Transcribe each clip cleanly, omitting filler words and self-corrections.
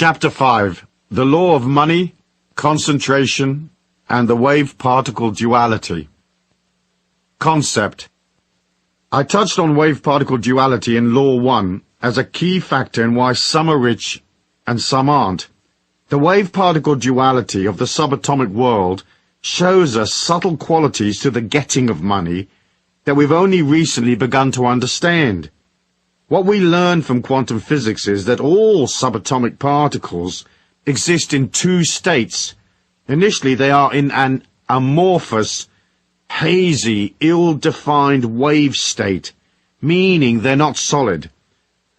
Chapter 5. The Law of Money, Concentration, and the Wave-Particle Duality. Concept. I touched on wave-particle duality in Law 1 as a key factor in why some are rich and some aren't. The wave-particle duality of the subatomic world shows us subtle qualities to the getting of money that we've only recently begun to understand. What we learn from quantum physics is that all subatomic particles exist in two states. Initially, they are in an amorphous, hazy, ill-defined wave state, meaning they're not solid.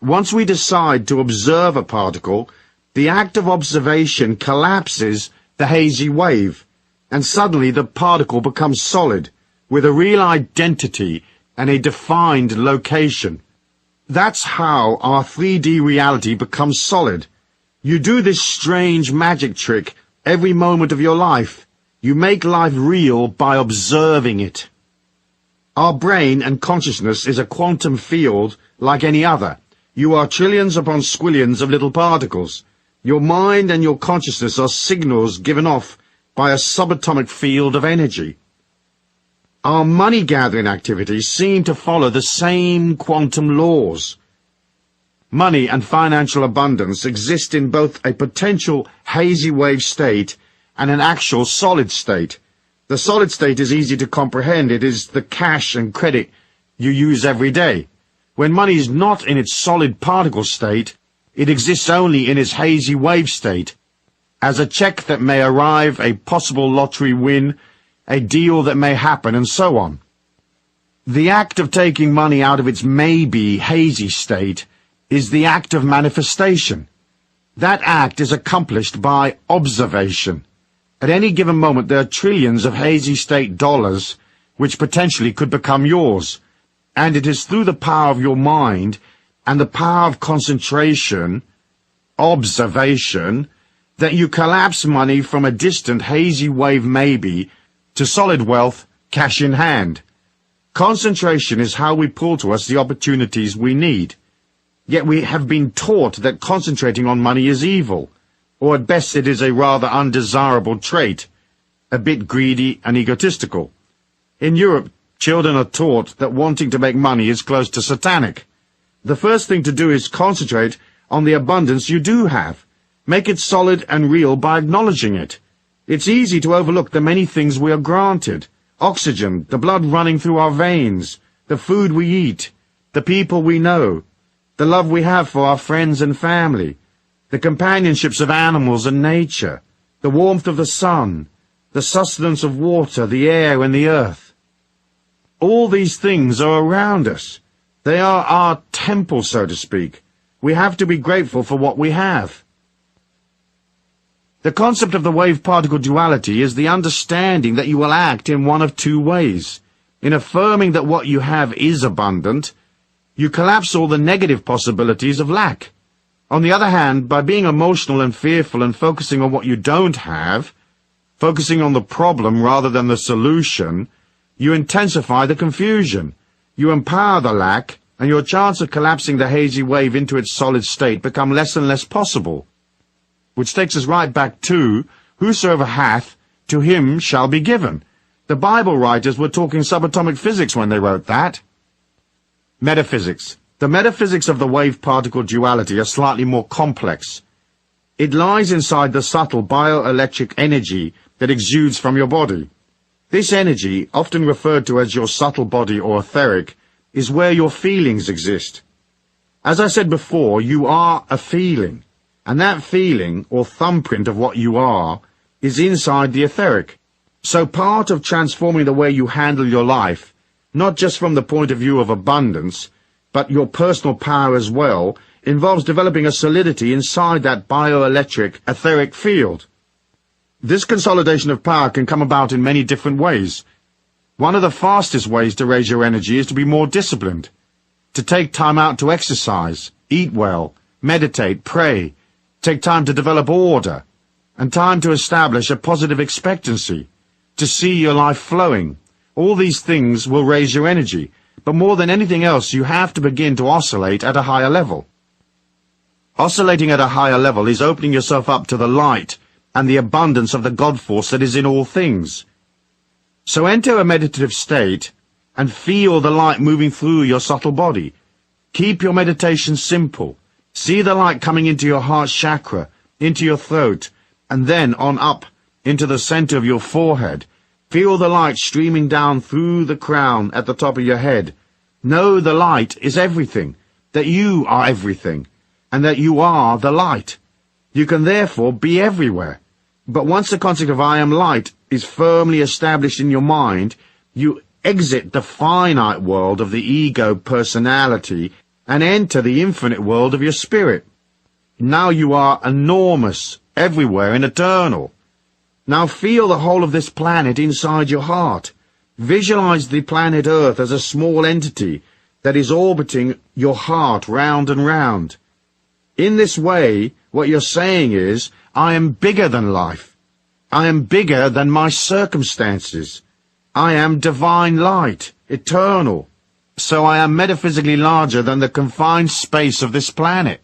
Once we decide to observe a particle, the act of observation collapses the hazy wave, and suddenly the particle becomes solid, with a real identity and a defined location. That's how our 3D reality becomes solid. You do this strange magic trick every moment of your life. You make life real by observing it. Our brain and consciousness is a quantum field like any other. You are trillions upon squillions of little particles. Your mind and your consciousness are signals given off by a subatomic field of energy. Our money-gathering activities seem to follow the same quantum laws. Money and financial abundance exist in both a potential hazy wave state and an actual solid state. The solid state is easy to comprehend. It is the cash and credit you use every day. When money is not in its solid particle state, it exists only in its hazy wave state, as a check that may arrive, a possible lottery win, a deal that may happen, and so on. The act of taking money out of its maybe hazy state is the act of manifestation. That act is accomplished by observation. At any given moment there are trillions of hazy state dollars which potentially could become yours, and it is through the power of your mind and the power of concentration, observation, that you collapse money from a distant hazy wave maybe to solid wealth, cash in hand. Concentration is how we pull to us the opportunities we need. Yet we have been taught that concentrating on money is evil, or at best it is a rather undesirable trait, a bit greedy and egotistical. In Europe, children are taught that wanting to make money is close to satanic. The first thing to do is concentrate on the abundance you do have. Make it solid and real by acknowledging it. It's easy to overlook the many things we are granted: oxygen, the blood running through our veins, the food we eat, the people we know, the love we have for our friends and family, the companionships of animals and nature, the warmth of the sun, the sustenance of water, the air and the earth. All these things are around us. They are our temple, so to speak. We have to be grateful for what we have. The concept of the wave-particle duality is the understanding that you will act in one of two ways. In affirming that what you have is abundant, you collapse all the negative possibilities of lack. On the other hand, by being emotional and fearful and focusing on what you don't have, focusing on the problem rather than the solution, you intensify the confusion. You empower the lack, and your chance of collapsing the hazy wave into its solid state become less and less possible. Which takes us right back to, whosoever hath, to him shall be given. The Bible writers were talking subatomic physics when they wrote that. Metaphysics. The metaphysics of the wave-particle duality are slightly more complex. It lies inside the subtle bioelectric energy that exudes from your body. This energy, often referred to as your subtle body or etheric, is where your feelings exist. As I said before, you are a feeling. And that feeling, or thumbprint of what you are, is inside the etheric. So part of transforming the way you handle your life, not just from the point of view of abundance, but your personal power as well, involves developing a solidity inside that bioelectric etheric field. This consolidation of power can come about in many different ways. One of the fastest ways to raise your energy is to be more disciplined, to take time out to exercise, eat well, meditate, pray, take time to develop order, and time to establish a positive expectancy, to see your life flowing. All these things will raise your energy, but more than anything else you have to begin to oscillate at a higher level. Oscillating at a higher level is opening yourself up to the light and the abundance of the God force that is in all things. So enter a meditative state and feel the light moving through your subtle body. Keep your meditation simple. See the light coming into your heart chakra, into your throat, and then on up into the center of your forehead. Feel the light streaming down through the crown at the top of your head. Know the light is everything, that you are everything, and that you are the light. You can therefore be everywhere. But once the concept of I am light is firmly established in your mind, you exit the finite world of the ego personality and enter the infinite world of your spirit. Now you are enormous, everywhere, and eternal. Now feel the whole of this planet inside your heart. Visualize the planet Earth as a small entity that is orbiting your heart round and round. In this way, what you're saying is, I am bigger than life. I am bigger than my circumstances. I am divine light, eternal. So I am metaphysically larger than the confined space of this planet,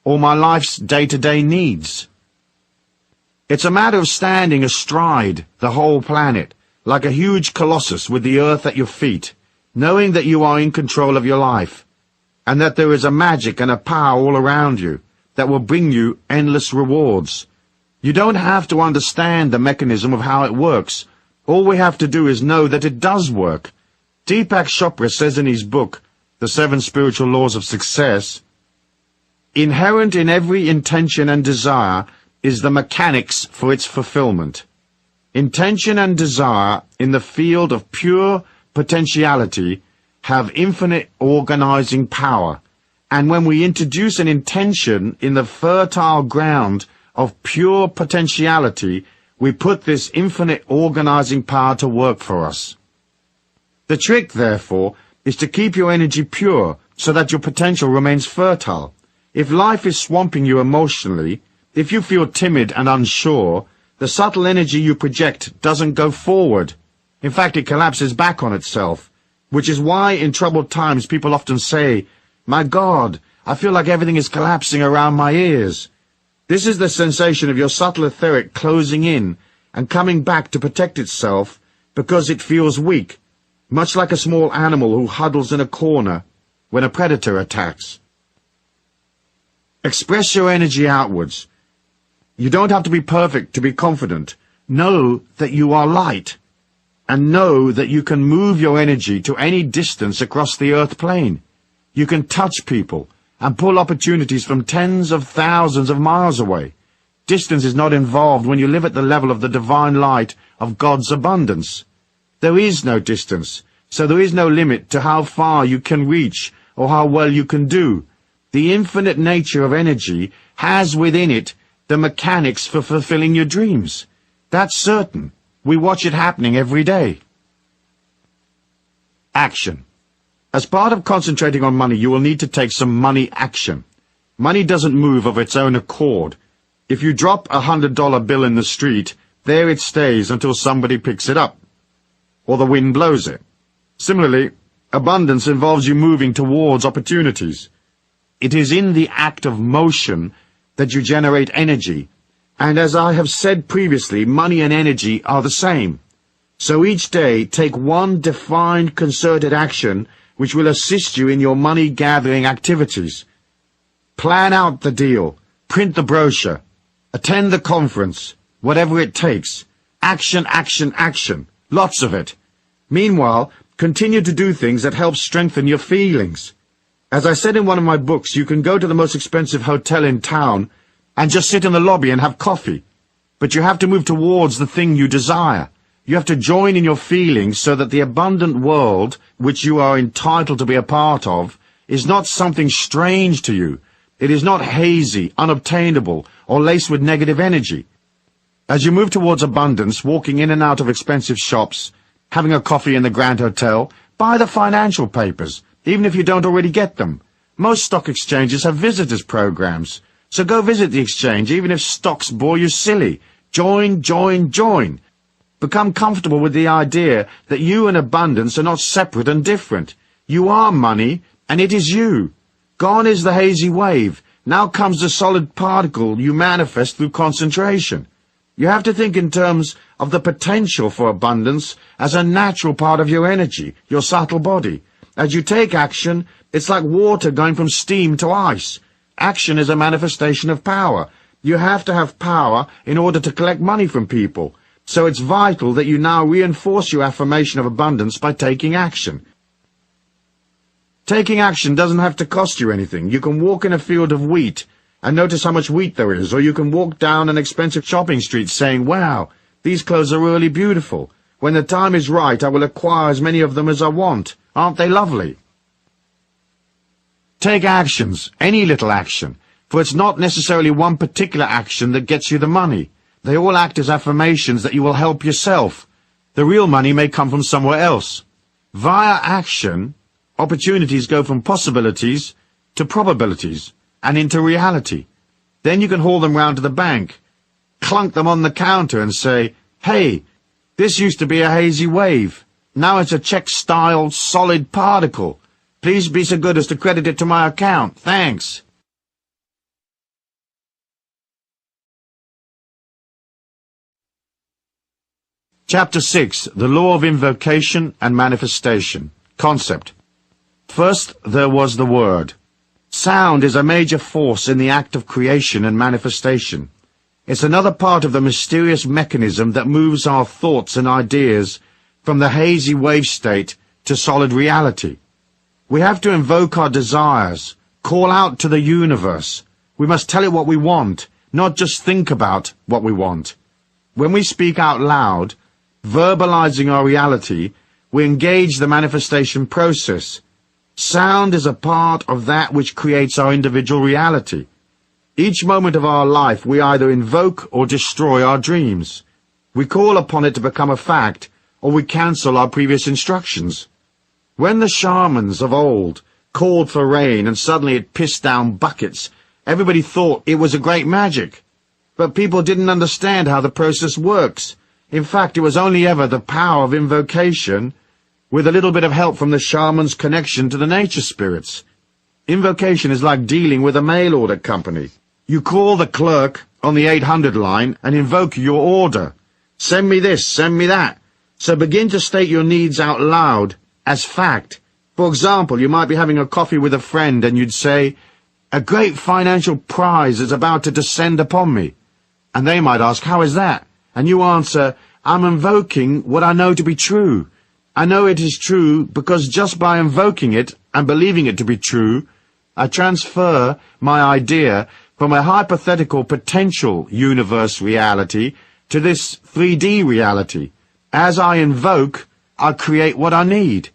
or my life's day-to-day needs. It's a matter of standing astride the whole planet, like a huge colossus with the earth at your feet, knowing that you are in control of your life, and that there is a magic and a power all around you that will bring you endless rewards. You don't have to understand the mechanism of how it works. All we have to do is know that it does work. Deepak Chopra says in his book, The 7 Spiritual Laws of Success, inherent in every intention and desire is the mechanics for its fulfillment. Intention and desire in the field of pure potentiality have infinite organizing power, and when we introduce an intention in the fertile ground of pure potentiality, we put this infinite organizing power to work for us. The trick, therefore, is to keep your energy pure so that your potential remains fertile. If life is swamping you emotionally, if you feel timid and unsure, the subtle energy you project doesn't go forward. In fact, it collapses back on itself, which is why in troubled times people often say, "My God, I feel like everything is collapsing around my ears." This is the sensation of your subtle etheric closing in and coming back to protect itself because it feels weak, much like a small animal who huddles in a corner when a predator attacks. Express your energy outwards. You don't have to be perfect to be confident. Know that you are light, and know that you can move your energy to any distance across the earth plane. You can touch people and pull opportunities from tens of thousands of miles away. Distance is not involved when you live at the level of the divine light of God's abundance. There is no distance, so there is no limit to how far you can reach or how well you can do. The infinite nature of energy has within it the mechanics for fulfilling your dreams. That's certain. We watch it happening every day. Action. As part of concentrating on money, you will need to take some money action. Money doesn't move of its own accord. If you drop a $100 bill in the street, there it stays until somebody picks it up, or the wind blows it. Similarly, abundance involves you moving towards opportunities. It is in the act of motion that you generate energy, and as I have said previously, money and energy are the same. So each day, take one defined concerted action which will assist you in your money-gathering activities. Plan out the deal, print the brochure, attend the conference, whatever it takes. Action, action, action. Lots of it. Meanwhile, continue to do things that help strengthen your feelings. As I said in one of my books, you can go to the most expensive hotel in town and just sit in the lobby and have coffee. But you have to move towards the thing you desire. You have to join in your feelings so that the abundant world, which you are entitled to be a part of, is not something strange to you. It is not hazy, unobtainable, or laced with negative energy. As you move towards abundance, walking in and out of expensive shops, having a coffee in the Grand Hotel, buy the financial papers, even if you don't already get them. Most stock exchanges have visitors programs, so go visit the exchange even if stocks bore you silly. Join, join, join. Become comfortable with the idea that you and abundance are not separate and different. You are money, and it is you. Gone is the hazy wave. Now comes the solid particle you manifest through concentration. You have to think in terms of the potential for abundance as a natural part of your energy, your subtle body. As you take action, it's like water going from steam to ice. Action is a manifestation of power. You have to have power in order to collect money from people. So it's vital that you now reinforce your affirmation of abundance by taking action. Taking action doesn't have to cost you anything. You can walk in a field of wheat and notice how much wheat there is, or you can walk down an expensive shopping street saying, "Wow, these clothes are really beautiful. When the time is right, I will acquire as many of them as I want. Aren't they lovely?" Take actions, any little action, for it's not necessarily one particular action that gets you the money. They all act as affirmations that you will help yourself. The real money may come from somewhere else. Via action, opportunities go from possibilities to probabilities and into reality. Then you can haul them round to the bank, clunk them on the counter and say, "Hey, this used to be a hazy wave. Now it's a check-styled solid particle. Please be so good as to credit it to my account. Thanks." Chapter 6. The Law of Invocation and Manifestation. Concept. First, there was the Word. Sound is a major force in the act of creation and manifestation. It's another part of the mysterious mechanism that moves our thoughts and ideas from the hazy wave state to solid reality. We have to invoke our desires, call out to the universe. We must tell it what we want, not just think about what we want. When we speak out loud, verbalizing our reality, we engage the manifestation process. Sound is a part of that which creates our individual reality. Each moment of our life we either invoke or destroy our dreams. We call upon it to become a fact, or we cancel our previous instructions. When the shamans of old called for rain and suddenly it pissed down buckets, everybody thought it was a great magic. But people didn't understand how the process works. In fact, it was only ever the power of invocation with a little bit of help from the shaman's connection to the nature spirits. Invocation is like dealing with a mail order company. You call the clerk on the 800 line and invoke your order. Send me this, send me that. So begin to state your needs out loud as fact. For example, you might be having a coffee with a friend and you'd say, "A great financial prize is about to descend upon me." And they might ask, "How is that?" And you answer, "I'm invoking what I know to be true. I know it is true because just by invoking it and believing it to be true, I transfer my idea from a hypothetical potential universe reality to this 3D reality. As I invoke, I create what I need."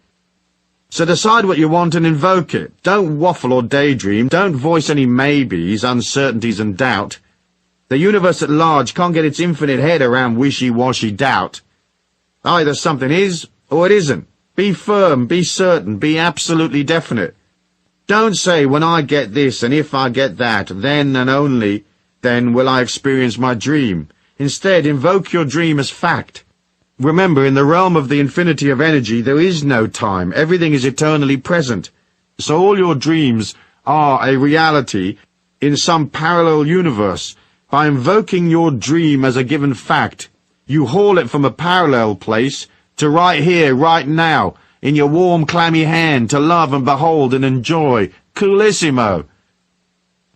So decide what you want and invoke it. Don't waffle or daydream. Don't voice any maybes, uncertainties and doubt. The universe at large can't get its infinite head around wishy-washy doubt. Either something is or it isn't. Be firm, be certain, be absolutely definite. Don't say, "When I get this and if I get that, then and only then will I experience my dream." Instead, invoke your dream as fact. Remember, in the realm of the infinity of energy, there is no time. Everything is eternally present. So all your dreams are a reality in some parallel universe. By invoking your dream as a given fact, you haul it from a parallel place to right here, right now, in your warm, clammy hand, to love and behold and enjoy. Coolissimo!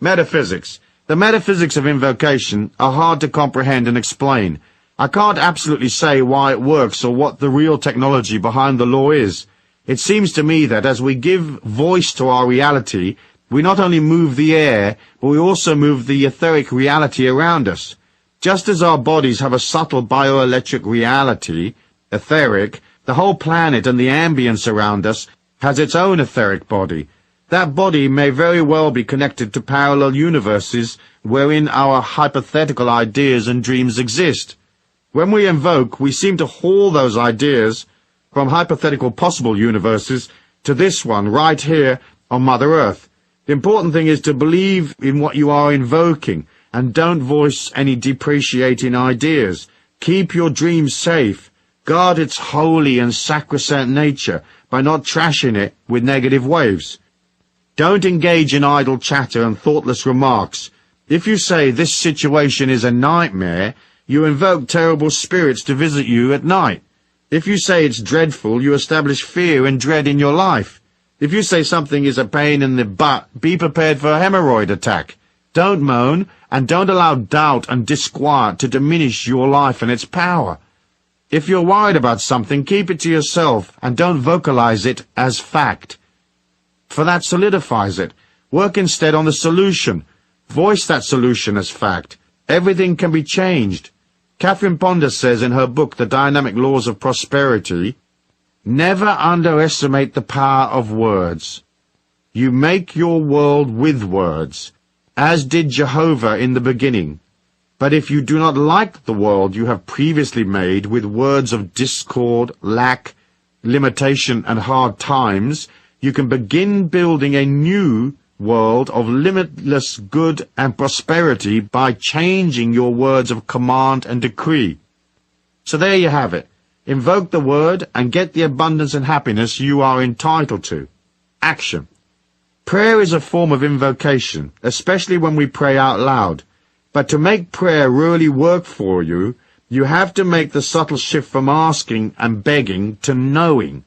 Metaphysics. The metaphysics of invocation are hard to comprehend and explain. I can't absolutely say why it works or what the real technology behind the law is. It seems to me that as we give voice to our reality, we not only move the air, but we also move the etheric reality around us. Just as our bodies have a subtle bioelectric reality, etheric, the whole planet and the ambience around us has its own etheric body. That body may very well be connected to parallel universes wherein our hypothetical ideas and dreams exist. When we invoke, we seem to haul those ideas from hypothetical possible universes to this one right here on Mother Earth. The important thing is to believe in what you are invoking and don't voice any depreciating ideas. Keep your dream safe. Guard its holy and sacrosanct nature by not trashing it with negative waves. Don't engage in idle chatter and thoughtless remarks. If you say this situation is a nightmare, you invoke terrible spirits to visit you at night. If you say it's dreadful, you establish fear and dread in your life. If you say something is a pain in the butt, be prepared for a hemorrhoid attack. Don't moan, and don't allow doubt and disquiet to diminish your life and its power. If you're worried about something, keep it to yourself, and don't vocalize it as fact. For that solidifies it. Work instead on the solution. Voice that solution as fact. Everything can be changed. Catherine Ponder says in her book, The Dynamic Laws of Prosperity, never underestimate the power of words. You make your world with words, as did Jehovah in the beginning. But if you do not like the world you have previously made with words of discord, lack, limitation, and hard times, you can begin building a new world of limitless good and prosperity by changing your words of command and decree. So there you have it. Invoke the word and get the abundance and happiness you are entitled to. Action. Prayer is a form of invocation, especially when we pray out loud. But to make prayer really work for you, you have to make the subtle shift from asking and begging to knowing.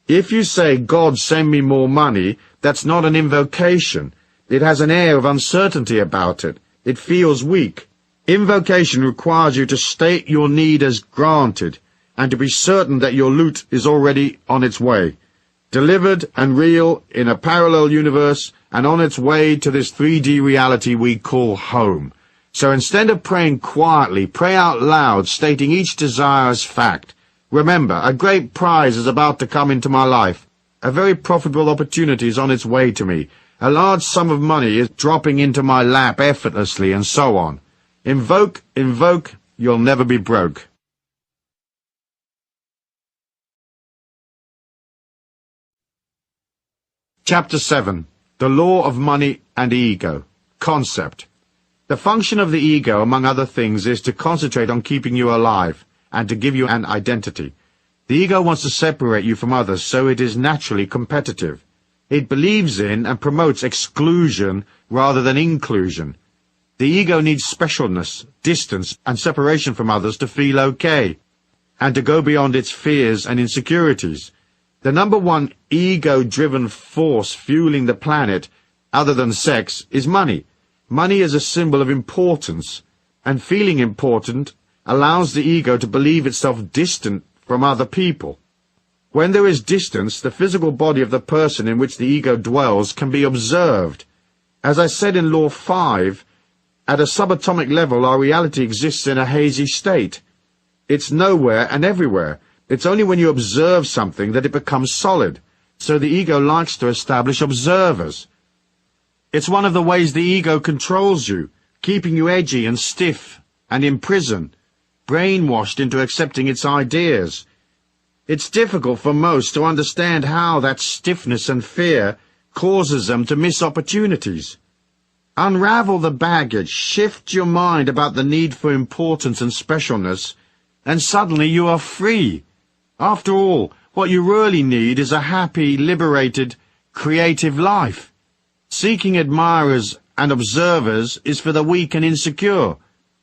If you say, God, send me more money, that's not an invocation. It has an air of uncertainty about it. It feels weak. Invocation requires you to state your need as granted, and to be certain that your loot is already on its way, delivered and real in a parallel universe, and on its way to this 3D reality we call home. So instead of praying quietly, pray out loud, stating each desire as fact. Remember, a great prize is about to come into my life. A very profitable opportunity is on its way to me. A large sum of money is dropping into my lap effortlessly, and so on. Invoke, invoke, you'll never be broke. Chapter 7. The Law of Money and Ego. Concept. The function of the ego, among other things, is to concentrate on keeping you alive, and to give you an identity. The ego wants to separate you from others, so it is naturally competitive. It believes in and promotes exclusion rather than inclusion. The ego needs specialness, distance, and separation from others to feel okay, and to go beyond its fears and insecurities. The number one ego-driven force fueling the planet, other than sex, is money. Money is a symbol of importance, and feeling important allows the ego to believe itself distant from other people. When there is distance, the physical body of the person in which the ego dwells can be observed. As I said in Law 5, at a subatomic level our reality exists in a hazy state. It's nowhere and everywhere. It's only when you observe something that it becomes solid. So the ego likes to establish observers. It's one of the ways the ego controls you, keeping you edgy and stiff and in prison, brainwashed into accepting its ideas. It's difficult for most to understand how that stiffness and fear causes them to miss opportunities. Unravel the baggage, shift your mind about the need for importance and specialness, and suddenly you are free. After all, what you really need is a happy, liberated, creative life. Seeking admirers and observers is for the weak and insecure.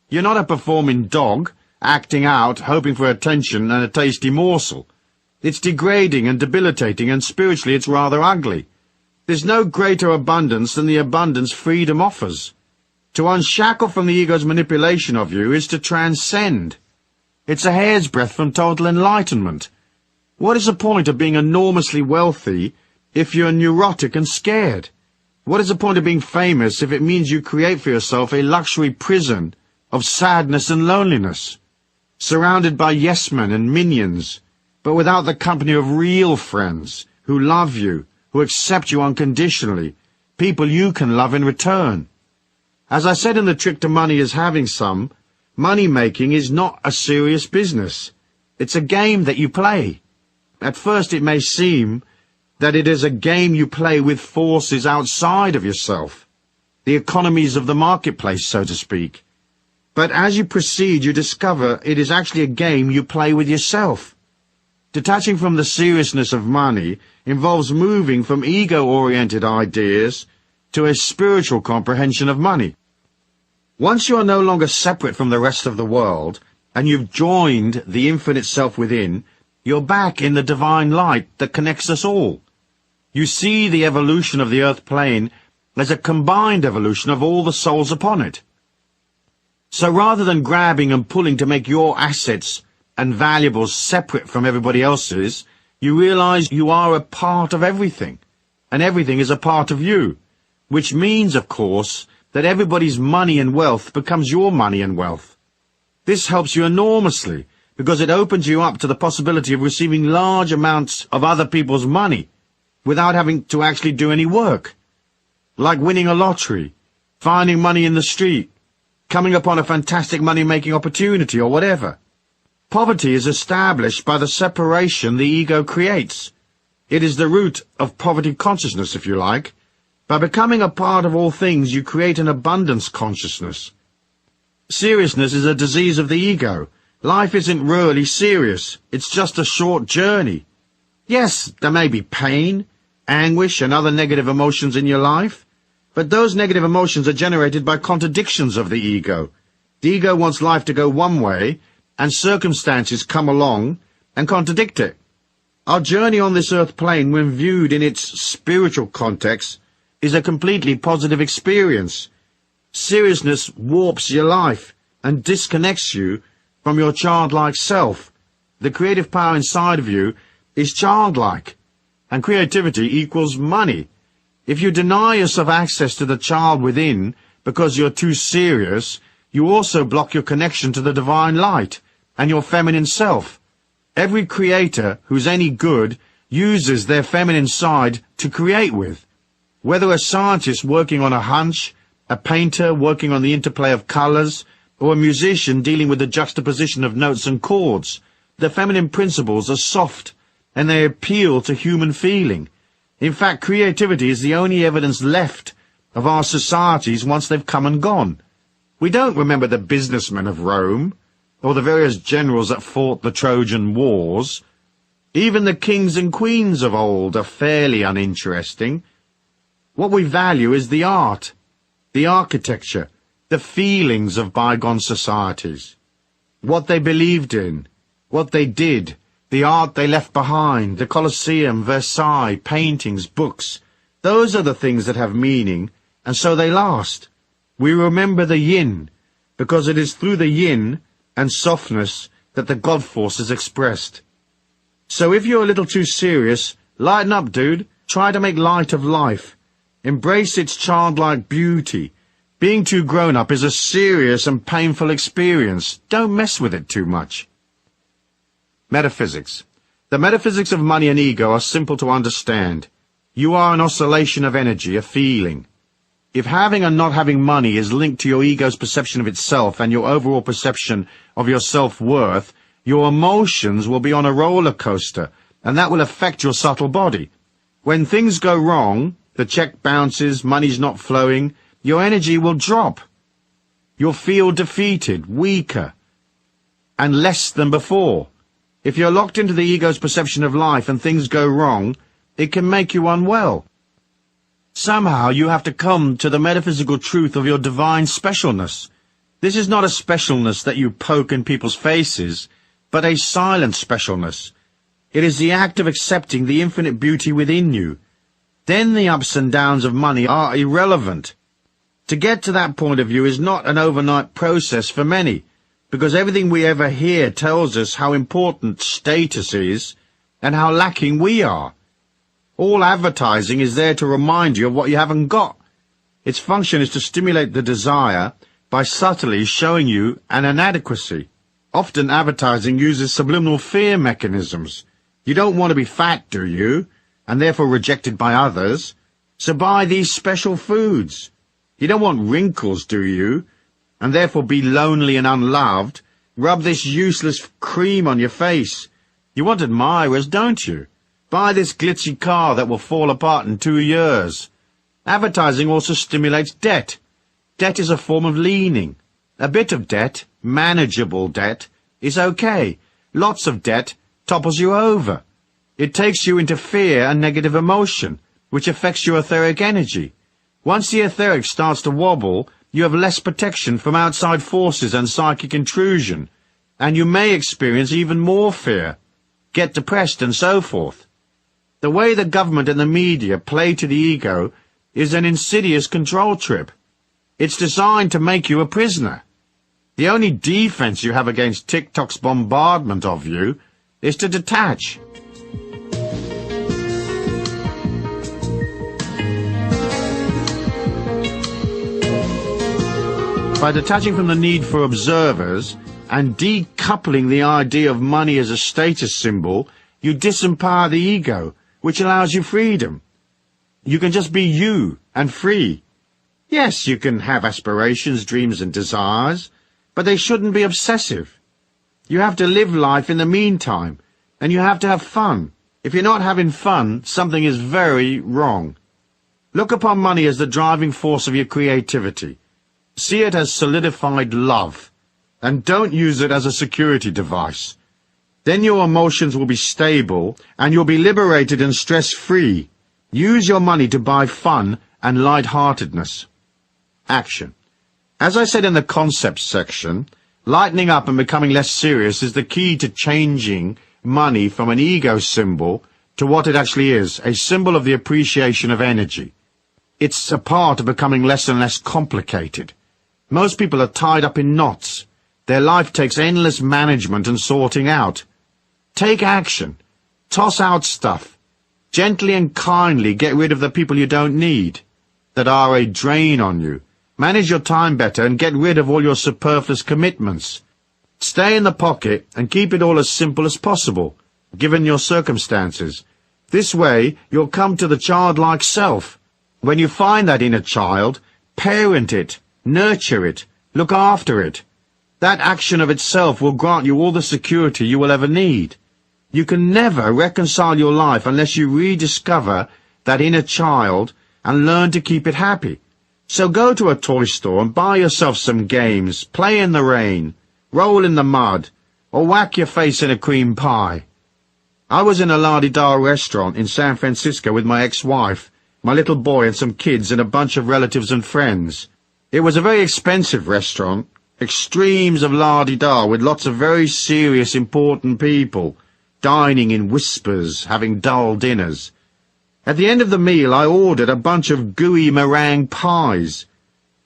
You're not a performing dog, acting out, hoping for attention and a tasty morsel. It's degrading and debilitating, and spiritually it's rather ugly. There's no greater abundance than the abundance freedom offers. To unshackle from the ego's manipulation of you is to transcend. It's a hair's breadth from total enlightenment. What is the point of being enormously wealthy if you're neurotic and scared? What is the point of being famous if it means you create for yourself a luxury prison of sadness and loneliness, surrounded by yes-men and minions, but without the company of real friends who love you, who accept you unconditionally, people you can love in return? As I said in The Trick to Money is Having Some, money-making is not a serious business. It's a game that you play. At first it may seem that it is a game you play with forces outside of yourself, the economies of the marketplace, so to speak. But as you proceed, you discover it is actually a game you play with yourself. Detaching from the seriousness of money involves moving from ego-oriented ideas to a spiritual comprehension of money. Once you are no longer separate from the rest of the world, and you've joined the infinite self within, you're back in the divine light that connects us all. You see the evolution of the earth plane as a combined evolution of all the souls upon it. So rather than grabbing and pulling to make your assets and valuables separate from everybody else's, you realize you are a part of everything, and everything is a part of you, which means, of course, that everybody's money and wealth becomes your money and wealth. This helps you enormously, because it opens you up to the possibility of receiving large amounts of other people's money without having to actually do any work. Like winning a lottery, finding money in the street, coming upon a fantastic money-making opportunity or whatever. Poverty is established by the separation the ego creates. It is the root of poverty consciousness, if you like. By becoming a part of all things, you create an abundance consciousness. Seriousness is a disease of the ego. Life isn't really serious. It's just a short journey. Yes, there may be pain, anguish, and other negative emotions in your life, but those negative emotions are generated by contradictions of the ego. The ego wants life to go one way, and circumstances come along and contradict it. Our journey on this earth plane, when viewed in its spiritual context, is a completely positive experience. Seriousness warps your life and disconnects you from your childlike self. The creative power inside of you is childlike, and creativity equals money. If you deny yourself access to the child within because you're too serious, you also block your connection to the divine light and your feminine self. Every creator who's any good uses their feminine side to create with. Whether a scientist working on a hunch, a painter working on the interplay of colors, or a musician dealing with the juxtaposition of notes and chords, the feminine principles are soft, and they appeal to human feeling. In fact, creativity is the only evidence left of our societies once they've come and gone. We don't remember the businessmen of Rome, or the various generals that fought the Trojan Wars. Even the kings and queens of old are fairly uninteresting. What we value is the art, the architecture, the feelings of bygone societies, what they believed in, what they did, the art they left behind, the Colosseum, Versailles, paintings, books. Those are the things that have meaning, and so they last. We remember the yin, because it is through the yin and softness that the God force is expressed. So if you're a little too serious, lighten up, dude. Try to make light of life. Embrace its childlike beauty. Being too grown-up is a serious and painful experience. Don't mess with it too much. Metaphysics. The metaphysics of money and ego are simple to understand. You are an oscillation of energy, a feeling. If having and not having money is linked to your ego's perception of itself and your overall perception of your self-worth, your emotions will be on a roller coaster, and that will affect your subtle body. When things go wrong, the check bounces, money's not flowing, your energy will drop. You'll feel defeated, weaker, and less than before. If you're locked into the ego's perception of life and things go wrong, it can make you unwell. Somehow you have to come to the metaphysical truth of your divine specialness. This is not a specialness that you poke in people's faces, but a silent specialness. It is the act of accepting the infinite beauty within you. Then the ups and downs of money are irrelevant. To get to that point of view is not an overnight process for many, because everything we ever hear tells us how important status is and how lacking we are. All advertising is there to remind you of what you haven't got. Its function is to stimulate the desire by subtly showing you an inadequacy. Often advertising uses subliminal fear mechanisms. You don't want to be fat, do you? And therefore rejected by others. So buy these special foods. You don't want wrinkles, do you? And therefore be lonely and unloved. Rub this useless cream on your face. You want admirers, don't you? Buy this glitzy car that will fall apart in 2 years. Advertising also stimulates debt. Debt is a form of leaning. A bit of debt, manageable debt, is okay. Lots of debt, topples you over. It takes you into fear and negative emotion, which affects your etheric energy. Once the etheric starts to wobble, you have less protection from outside forces and psychic intrusion, and you may experience even more fear, get depressed and so forth. The way the government and the media play to the ego is an insidious control trip. It's designed to make you a prisoner. The only defense you have against TikTok's bombardment of you is to detach. By detaching from the need for observers and decoupling the idea of money as a status symbol, you disempower the ego, which allows you freedom. You can just be you and free. Yes, you can have aspirations, dreams and desires, but they shouldn't be obsessive. You have to live life in the meantime, and you have to have fun. If you're not having fun, something is very wrong. Look upon money as the driving force of your creativity. See it as solidified love, and don't use it as a security device. Then your emotions will be stable, and you'll be liberated and stress-free. Use your money to buy fun and light-heartedness. Action. As I said in the concepts section, lightening up and becoming less serious is the key to changing money from an ego symbol to what it actually is, a symbol of the appreciation of energy. It's a part of becoming less and less complicated. Most people are tied up in knots. Their life takes endless management and sorting out. Take action. Toss out stuff. Gently and kindly get rid of the people you don't need, that are a drain on you. Manage your time better and get rid of all your superfluous commitments. Stay in the pocket and keep it all as simple as possible, given your circumstances. This way, you'll come to the childlike self. When you find that inner child, parent it, nurture it, look after it. That action of itself will grant you all the security you will ever need. You can never reconcile your life unless you rediscover that inner child and learn to keep it happy. So go to a toy store and buy yourself some games, play in the rain, roll in the mud, or whack your face in a cream pie. I was in a la-di-da restaurant in San Francisco with my ex-wife, my little boy and some kids and a bunch of relatives and friends. It was a very expensive restaurant, extremes of la-di-da with lots of very serious, important people, dining in whispers, having dull dinners. At the end of the meal, I ordered a bunch of gooey meringue pies.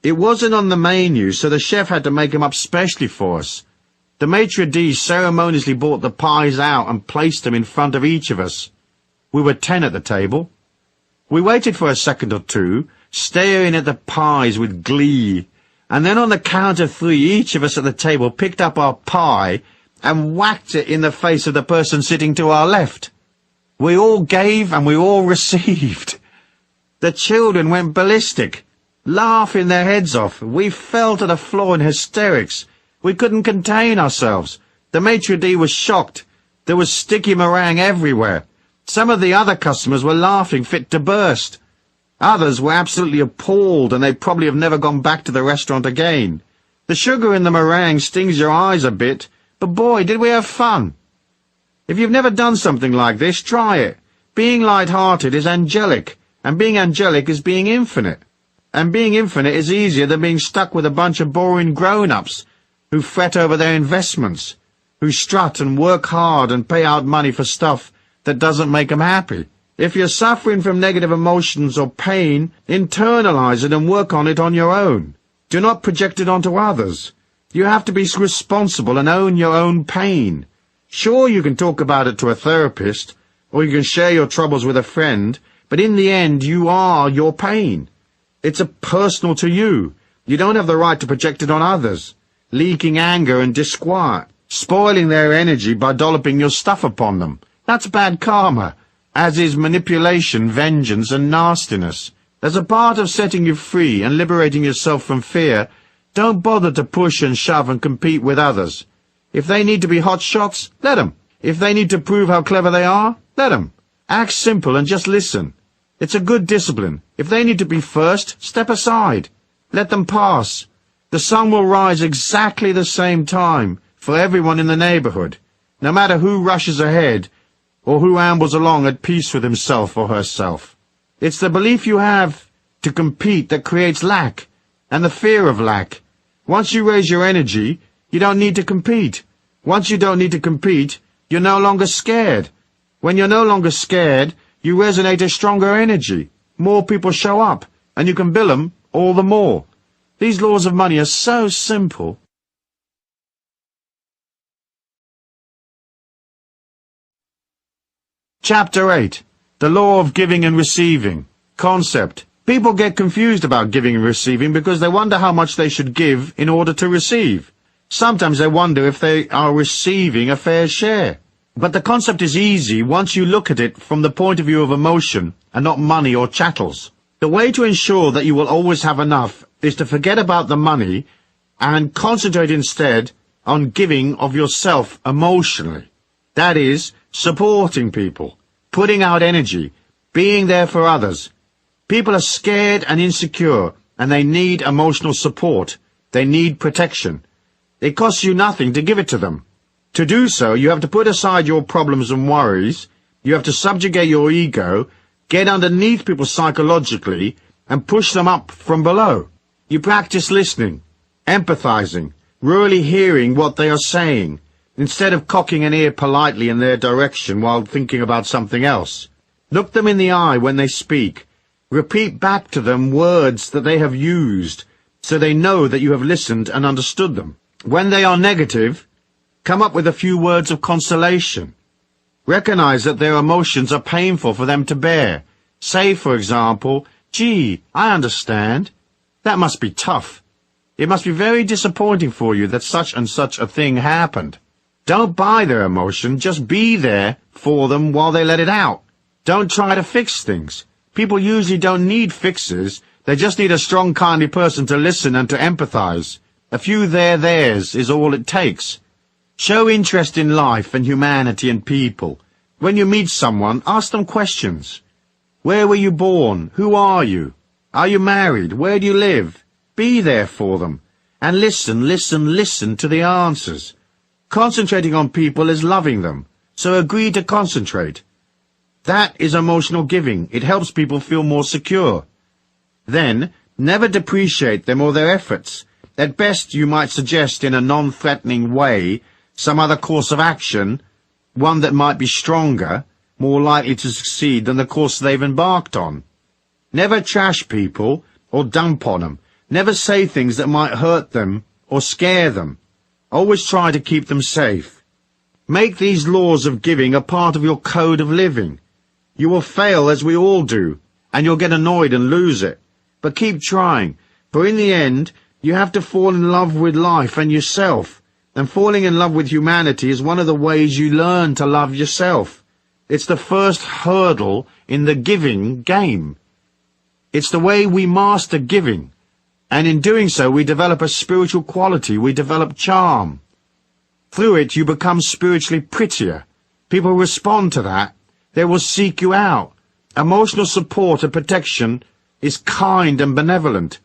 It wasn't on the menu, so the chef had to make them up specially for us. The maitre d' ceremoniously brought the pies out and placed them in front of each of us. We were 10 at the table. We waited for a second or two, staring at the pies with glee, and then on the count of 3, each of us at the table picked up our pie and whacked it in the face of the person sitting to our left. We all gave and we all received. The children went ballistic, laughing their heads off. We fell to the floor in hysterics. We couldn't contain ourselves. The maitre d' was shocked. There was sticky meringue everywhere. Some of the other customers were laughing fit to burst. Others were absolutely appalled, and they probably have never gone back to the restaurant again. The sugar in the meringue stings your eyes a bit, but boy, did we have fun. If you've never done something like this, try it. Being light-hearted is angelic, and being angelic is being infinite. And being infinite is easier than being stuck with a bunch of boring grown-ups who fret over their investments, who strut and work hard and pay out money for stuff that doesn't make them happy. If you're suffering from negative emotions or pain, internalize it and work on it on your own. Do not project it onto others. You have to be responsible and own your own pain. Sure, you can talk about it to a therapist, or you can share your troubles with a friend, but in the end, you are your pain. It's personal to you. You don't have the right to project it on others, leaking anger and disquiet, spoiling their energy by dolloping your stuff upon them. That's bad karma, as is manipulation, vengeance, and nastiness. As a part of setting you free and liberating yourself from fear, don't bother to push and shove and compete with others. If they need to be hot shots, let them. If they need to prove how clever they are, let them. Act simple and just listen. It's a good discipline. If they need to be first, step aside. Let them pass. The sun will rise exactly the same time for everyone in the neighborhood. no matter who rushes ahead or who ambles along at peace with himself or herself. It's the belief you have to compete that creates lack, and the fear of lack. Once you raise your energy, you don't need to compete. Once you don't need to compete, you're no longer scared. When you're no longer scared, you resonate a stronger energy. More people show up, and you can bill them all the more. These laws of money are so simple. Chapter 8. The Law of Giving and Receiving. Concept. People get confused about giving and receiving because they wonder how much they should give in order to receive. Sometimes they wonder if they are receiving a fair share. But the concept is easy once you look at it from the point of view of emotion and not money or chattels. The way to ensure that you will always have enough is to forget about the money and concentrate instead on giving of yourself emotionally. That is, supporting people, putting out energy, being there for others. People are scared and insecure, and they need emotional support. They need protection. It costs you nothing to give it to them. To do so, you have to put aside your problems and worries. You have to subjugate your ego, get underneath people psychologically, and push them up from below. You practice listening, empathizing, really hearing what they are saying, instead of cocking an ear politely in their direction while thinking about something else. Look them in the eye when they speak. Repeat back to them words that they have used, so they know that you have listened and understood them. When they are negative, come up with a few words of consolation. Recognize that their emotions are painful for them to bear. Say, for example, "Gee, I understand. That must be tough. It must be very disappointing for you that such and such a thing happened." Don't buy their emotion, just be there for them while they let it out. Don't try to fix things. People usually don't need fixes, they just need a strong, kindly person to listen and to empathize. A few theirs is all it takes. Show interest in life and humanity and people. When you meet someone, ask them questions. Where were you born? Who are you? Are you married? Where do you live? Be there for them. And listen to the answers. Concentrating on people is loving them, so agree to concentrate. That is emotional giving. It helps people feel more secure. Then, never depreciate them or their efforts. At best, you might suggest in a non-threatening way some other course of action, one that might be stronger, more likely to succeed than the course they've embarked on. Never trash people or dump on them. Never say things that might hurt them or scare them. Always try to keep them safe. Make these laws of giving a part of your code of living. You will fail, as we all do, and you'll get annoyed and lose it. But keep trying, for in the end, you have to fall in love with life and yourself, and falling in love with humanity is one of the ways you learn to love yourself. It's the first hurdle in the giving game. It's the way we master giving, and in doing so we develop a spiritual quality, we develop charm. Through it you become spiritually prettier. People respond to that. They will seek you out. Emotional support and protection is kind and benevolent.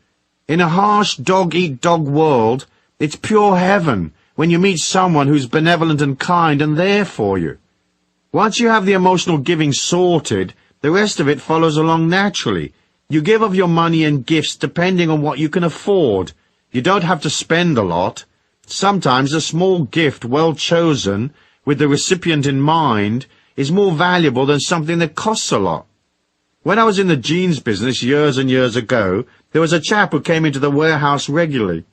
In a harsh dog-eat-dog world, it's pure heaven when you meet someone who's benevolent and kind and there for you. Once you have the emotional giving sorted, the rest of it follows along naturally. You give of your money and gifts depending on what you can afford. You don't have to spend a lot. Sometimes a small gift well chosen, with the recipient in mind, is more valuable than something that costs a lot. When I was in the jeans business years and years ago, there was a chap who came into the warehouse regularly.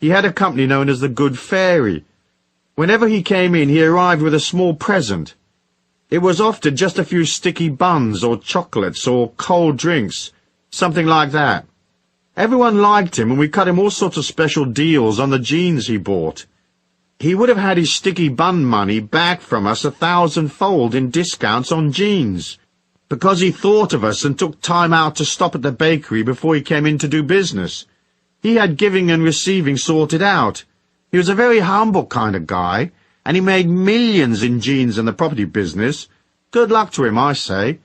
He had a company known as the Good Fairy. Whenever he came in, he arrived with a small present. It was often just a few sticky buns or chocolates or cold drinks, something like that. Everyone liked him, and we cut him all sorts of special deals on the jeans he bought. He would have had his sticky bun money back from us 1,000-fold in discounts on jeans, because he thought of us and took time out to stop at the bakery before he came in to do business. He had giving and receiving sorted out. He was a very humble kind of guy, and he made millions in jeans and the property business. Good luck to him, I say.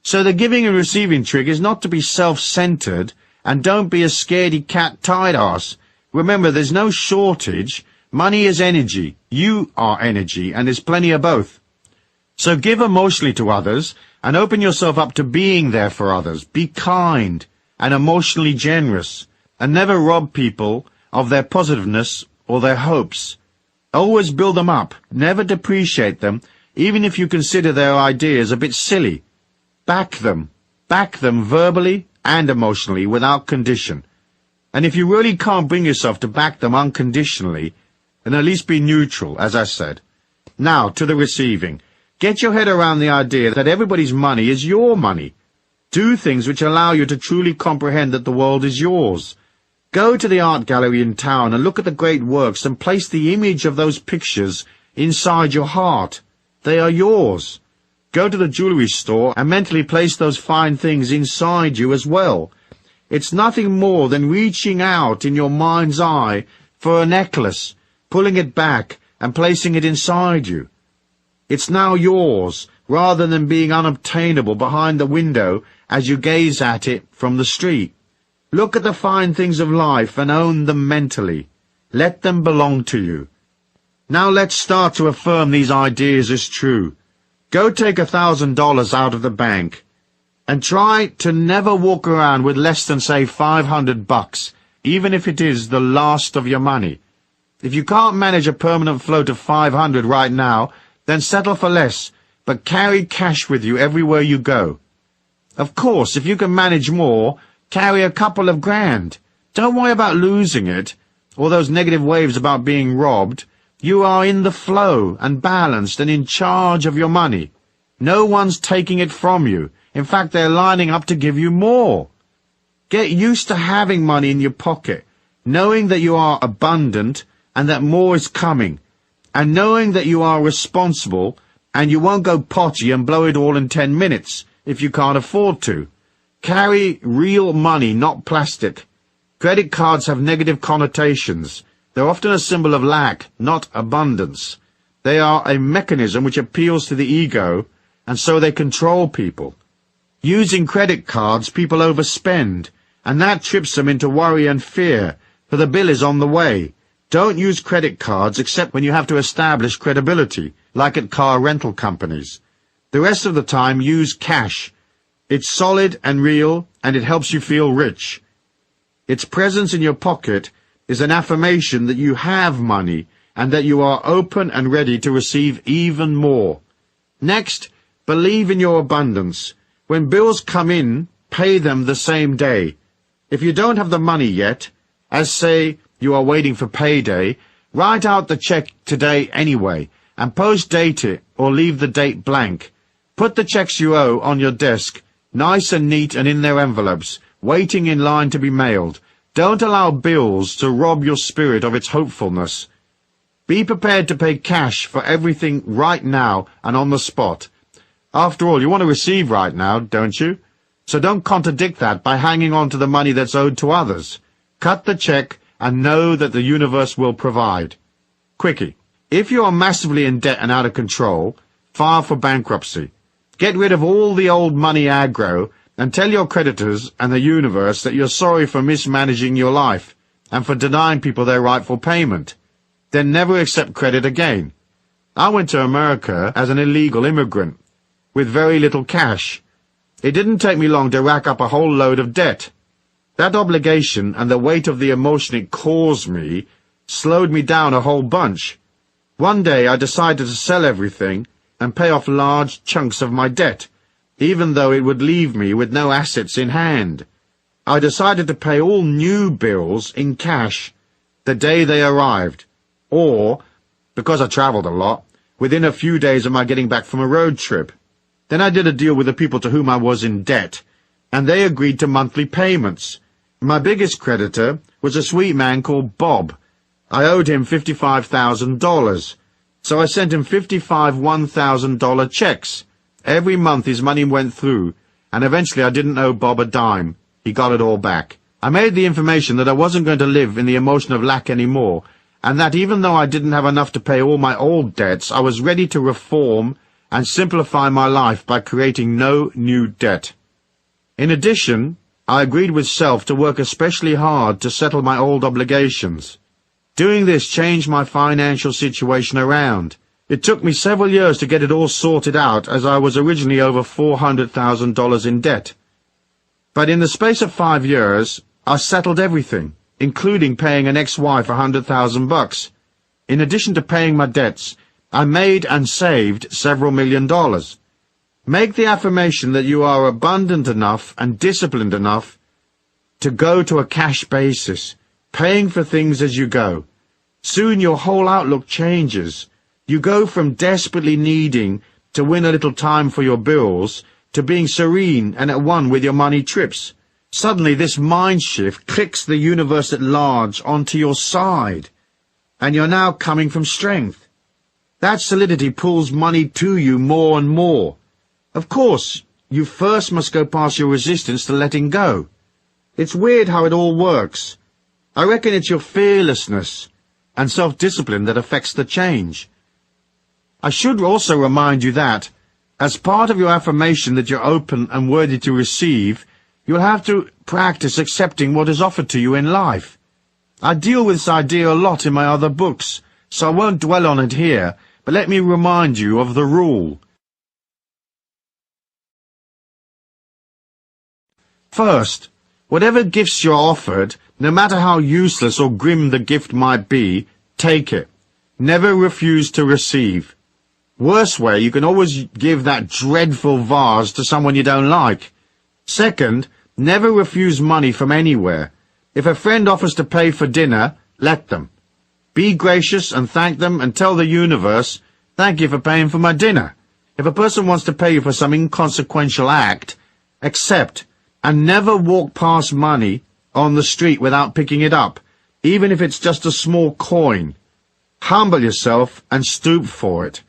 So the giving and receiving trick is not to be self-centered, and don't be a scaredy-cat tight ass. Remember, there's no shortage. Money is energy. You are energy, and there's plenty of both. So give emotionally to others, and open yourself up to being there for others. Be kind and emotionally generous, and never rob people of their positiveness or their hopes. Always build them up. Never depreciate them, even if you consider their ideas a bit silly. Back them. Back them verbally and emotionally without condition. And if you really can't bring yourself to back them unconditionally, then at least be neutral, as I said. Now, to the receiving. Get your head around the idea that everybody's money is your money. Do things which allow you to truly comprehend that the world is yours. Go to the art gallery in town and look at the great works and place the image of those pictures inside your heart. They are yours. Go to the jewelry store and mentally place those fine things inside you as well. It's nothing more than reaching out in your mind's eye for a necklace, pulling it back and placing it inside you. It's now yours, rather than being unobtainable behind the window as you gaze at it from the street. Look at the fine things of life and own them mentally. Let them belong to you. Now let's start to affirm these ideas as true. Go take $1,000 out of the bank and try to never walk around with less than, say, $500, even if it is the last of your money. If you can't manage a permanent float of $500 right now, then settle for less, but carry cash with you everywhere you go. Of course, if you can manage more, carry a couple of grand. Don't worry about losing it, or those negative waves about being robbed. You are in the flow and balanced and in charge of your money. No one's taking it from you. In fact, they're lining up to give you more. Get used to having money in your pocket, knowing that you are abundant and that more is coming, and knowing that you are responsible and you won't go potty and blow it all in 10 minutes if you can't afford to. Carry real money, not plastic. Credit cards have negative connotations. They're often a symbol of lack, not abundance. They are a mechanism which appeals to the ego, and so they control people. Using credit cards, people overspend, and that trips them into worry and fear, for the bill is on the way. Don't use credit cards except when you have to establish credibility, like at car rental companies. The rest of the time, use cash. It's solid and real, and it helps you feel rich. Its presence in your pocket is an affirmation that you have money and that you are open and ready to receive even more. Next, believe in your abundance. When bills come in, pay them the same day. If you don't have the money yet, as say you are waiting for payday, write out the check today anyway, and post-date it or leave the date blank. Put the checks you owe on your desk, nice and neat and in their envelopes, waiting in line to be mailed. Don't allow bills to rob your spirit of its hopefulness. Be prepared to pay cash for everything right now and on the spot. After all, you want to receive right now, don't you? So don't contradict that by hanging on to the money that's owed to others. Cut the check and know that the universe will provide. Quickie. If you are massively in debt and out of control, file for bankruptcy. Get rid of all the old money aggro and tell your creditors and the universe that you're sorry for mismanaging your life and for denying people their rightful payment. Then never accept credit again. I went to America as an illegal immigrant, with very little cash. It didn't take me long to rack up a whole load of debt. That obligation and the weight of the emotion it caused me slowed me down a whole bunch. One day I decided to sell everything and pay off large chunks of my debt, even though it would leave me with no assets in hand. I decided to pay all new bills in cash the day they arrived, or, because I traveled a lot, within a few days of my getting back from a road trip. Then I did a deal with the people to whom I was in debt, and they agreed to monthly payments. My biggest creditor was a sweet man called Bob. I owed him $55,000, so I sent him 55 $1,000 checks. Every month his money went through, and eventually I didn't owe Bob a dime. He got it all back. I made the information that I wasn't going to live in the emotion of lack anymore, and that even though I didn't have enough to pay all my old debts, I was ready to reform and simplify my life by creating no new debt. In addition, I agreed with self to work especially hard to settle my old obligations. Doing this changed my financial situation around. It took me several years to get it all sorted out, as I was originally over $400,000 in debt. But in the space of 5 years, I settled everything, including paying an ex-wife $100,000. In addition to paying my debts, I made and saved several $1,000,000. Make the affirmation that you are abundant enough and disciplined enough to go to a cash basis, paying for things as you go. Soon your whole outlook changes. You go from desperately needing to win a little time for your bills to being serene and at one with your money trips. Suddenly this mind shift clicks the universe at large onto your side, and you're now coming from strength. That solidity pulls money to you more and more. Of course, you first must go past your resistance to letting go. It's weird how it all works. I reckon it's your fearlessness and self-discipline that affects the change. I should also remind you that, as part of your affirmation that you're open and worthy to receive, you'll have to practice accepting what is offered to you in life. I deal with this idea a lot in my other books, so I won't dwell on it here, but let me remind you of the rule. First, whatever gifts you're offered, no matter how useless or grim the gift might be, take it. Never refuse to receive. Worst way, you can always give that dreadful vase to someone you don't like. Second, never refuse money from anywhere. If a friend offers to pay for dinner, let them. Be gracious and thank them and tell the universe, "Thank you for paying for my dinner." If a person wants to pay you for some inconsequential act, accept, and never walk past money on the street without picking it up, even if it's just a small coin. Humble yourself and stoop for it.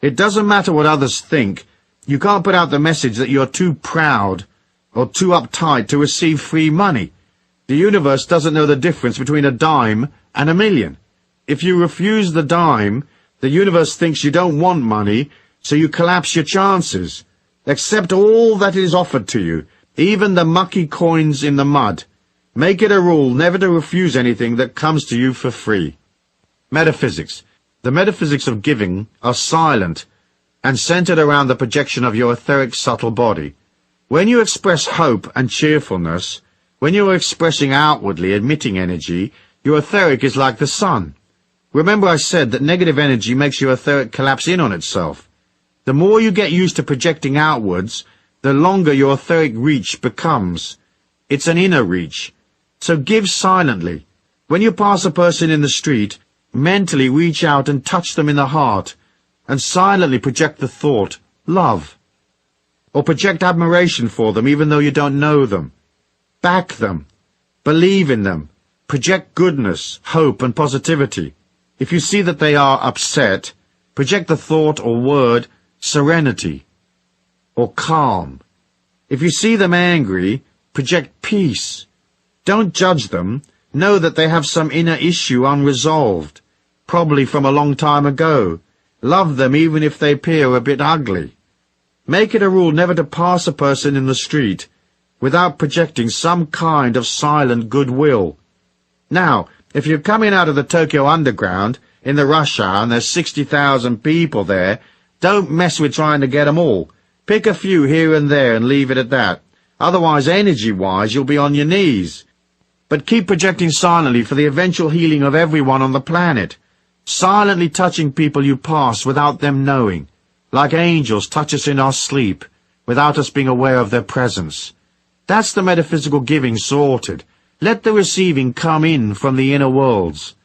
It doesn't matter what others think. You can't put out the message that you're too proud or too uptight to receive free money. The universe doesn't know the difference between a dime and $1,000,000. If you refuse the dime, the universe thinks you don't want money, so you collapse your chances. Accept all that is offered to you, even the mucky coins in the mud. Make it a rule never to refuse anything that comes to you for free. Metaphysics. The metaphysics of giving are silent and centered around the projection of your etheric subtle body. When you express hope and cheerfulness, when you are expressing outwardly emitting energy, your etheric is like the sun. Remember I said that negative energy makes your etheric collapse in on itself. The more you get used to projecting outwards, the longer your etheric reach becomes. It's an inner reach. So give silently. When you pass a person in the street, mentally reach out and touch them in the heart, and silently project the thought, love. Or project admiration for them even though you don't know them. Back them. Believe in them. Project goodness, hope, and positivity. If you see that they are upset, project the thought or word, serenity, or calm. If you see them angry, project peace. Don't judge them. Know that they have some inner issue unresolved, probably from a long time ago. Love them even if they appear a bit ugly. Make it a rule never to pass a person in the street without projecting some kind of silent goodwill. Now, if you're coming out of the Tokyo Underground in the rush hour and there's 60,000 people there, don't mess with trying to get 'em all. Pick a few here and there and leave it at that. Otherwise, energy-wise, you'll be on your knees. But keep projecting silently for the eventual healing of everyone on the planet. Silently touching people you pass without them knowing. Like angels touch us in our sleep, without us being aware of their presence. That's the metaphysical giving sorted. Let the receiving come in from the inner worlds.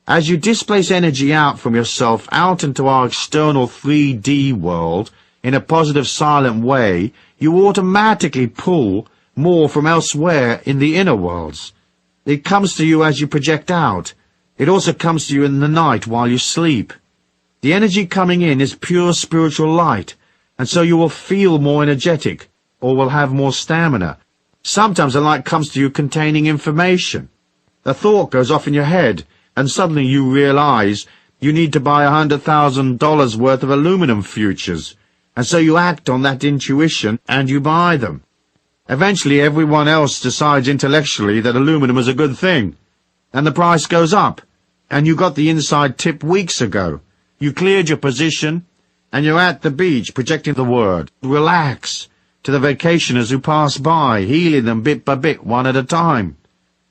As you displace energy out from yourself out into our external 3D world, in a positive silent way, you automatically pull more from elsewhere in the inner worlds. It comes to you as you project out. It also comes to you in the night while you sleep. The energy coming in is pure spiritual light, and so you will feel more energetic, or will have more stamina. Sometimes the light comes to you containing information. A thought goes off in your head, and suddenly you realize you need to buy $100,000 worth of aluminum futures, and so you act on that intuition and you buy them. Eventually everyone else decides intellectually that aluminum is a good thing, and the price goes up. and you got the inside tip weeks ago. You cleared your position, and you're at the beach projecting the word relax to the vacationers who pass by, healing them bit by bit, one at a time.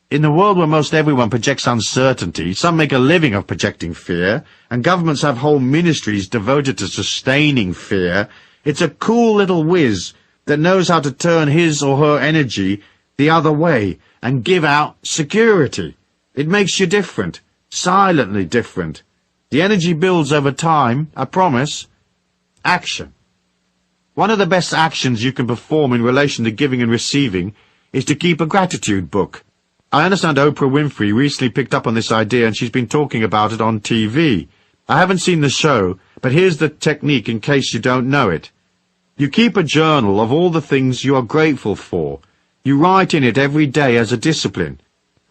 In the world where most everyone projects uncertainty, some make a living of projecting fear, and governments have whole ministries devoted to sustaining fear, it's a cool little whiz that knows how to turn his or her energy the other way and give out security. It makes you different, silently different. The energy builds over time, I promise. Action. One of the best actions you can perform in relation to giving and receiving is to keep a gratitude book. I understand Oprah Winfrey recently picked up on this idea and she's been talking about it on TV. I haven't seen the show, but here's the technique in case you don't know it. You keep a journal of all the things you are grateful for. You write in it every day as a discipline.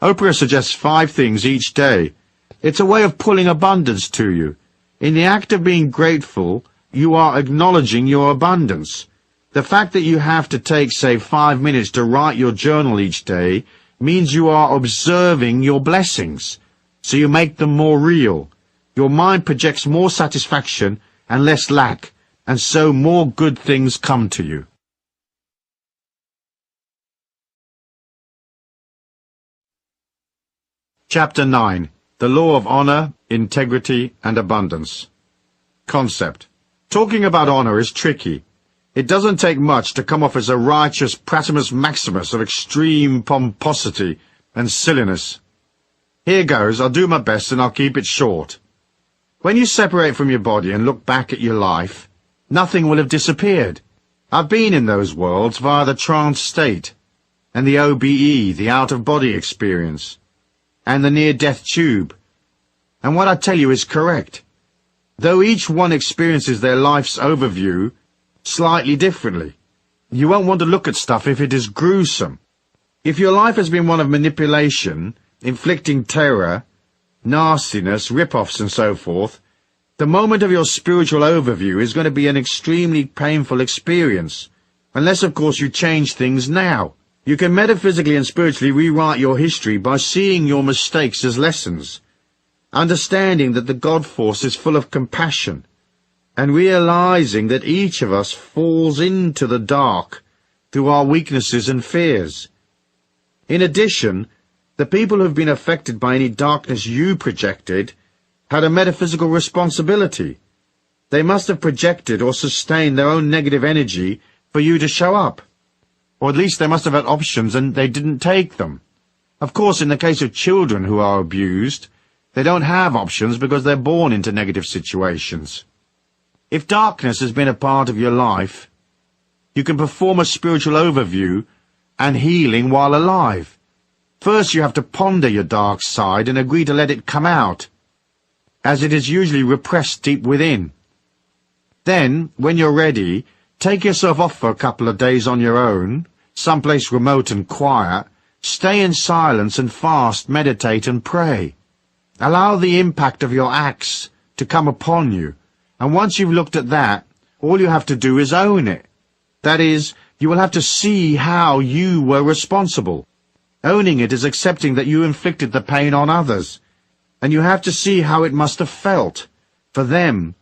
Oprah suggests 5 things each day. It's a way of pulling abundance to you. In the act of being grateful, you are acknowledging your abundance. The fact that you have to take, say, 5 minutes to write your journal each day means you are observing your blessings, so you make them more real. Your mind projects more satisfaction and less lack, and so more good things come to you. Chapter 9. The Law of Honor, Integrity, and Abundance. Concept. Talking about honor is tricky. It doesn't take much to come off as a righteous Pratimus Maximus of extreme pomposity and silliness. Here goes, I'll do my best and I'll keep it short. When you separate from your body and look back at your life, nothing will have disappeared. I've been in those worlds via the trance state, and the OBE, the out-of-body experience, and the near-death tube. And what I tell you is correct. Though each one experiences their life's overview slightly differently. You won't want to look at stuff if it is gruesome. If your life has been one of manipulation, inflicting terror, nastiness, rip-offs and so forth, the moment of your spiritual overview is going to be an extremely painful experience, unless of course you change things now. You can metaphysically and spiritually rewrite your history by seeing your mistakes as lessons, understanding that the God force is full of compassion, and realizing that each of us falls into the dark through our weaknesses and fears. In addition, the people who have been affected by any darkness you projected had a metaphysical responsibility. They must have projected or sustained their own negative energy for you to show up. Or at least they must have had options and they didn't take them. Of course, in the case of children who are abused, they don't have options because they're born into negative situations. If darkness has been a part of your life, you can perform a spiritual overview and healing while alive. First you have to ponder your dark side and agree to let it come out, as it is usually repressed deep within. Then, when you're ready, take yourself off for a couple of days on your own, someplace remote and quiet, stay in silence and fast, meditate and pray. Allow the impact of your acts to come upon you. And once you've looked at that, all you have to do is own it. That is, you will have to see how you were responsible. Owning it is accepting that you inflicted the pain on others, and you have to see how it must have felt for them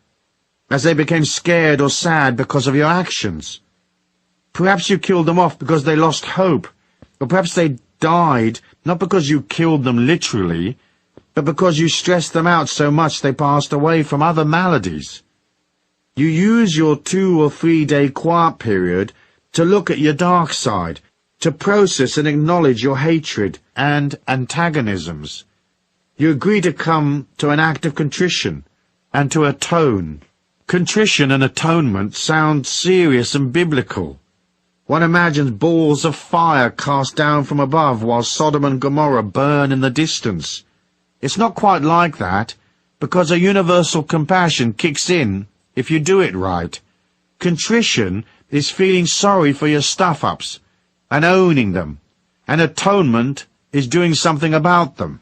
as they became scared or sad because of your actions. Perhaps you killed them off because they lost hope, or perhaps they died not because you killed them literally, but because you stressed them out so much they passed away from other maladies. You use your 2 or 3 day quiet period to look at your dark side, to process and acknowledge your hatred and antagonisms. You agree to come to an act of contrition and to atone. Contrition and atonement sound serious and biblical. One imagines balls of fire cast down from above while Sodom and Gomorrah burn in the distance. It's not quite like that, because a universal compassion kicks in if you do it right. Contrition is feeling sorry for your stuff-ups and owning them, and atonement is doing something about them.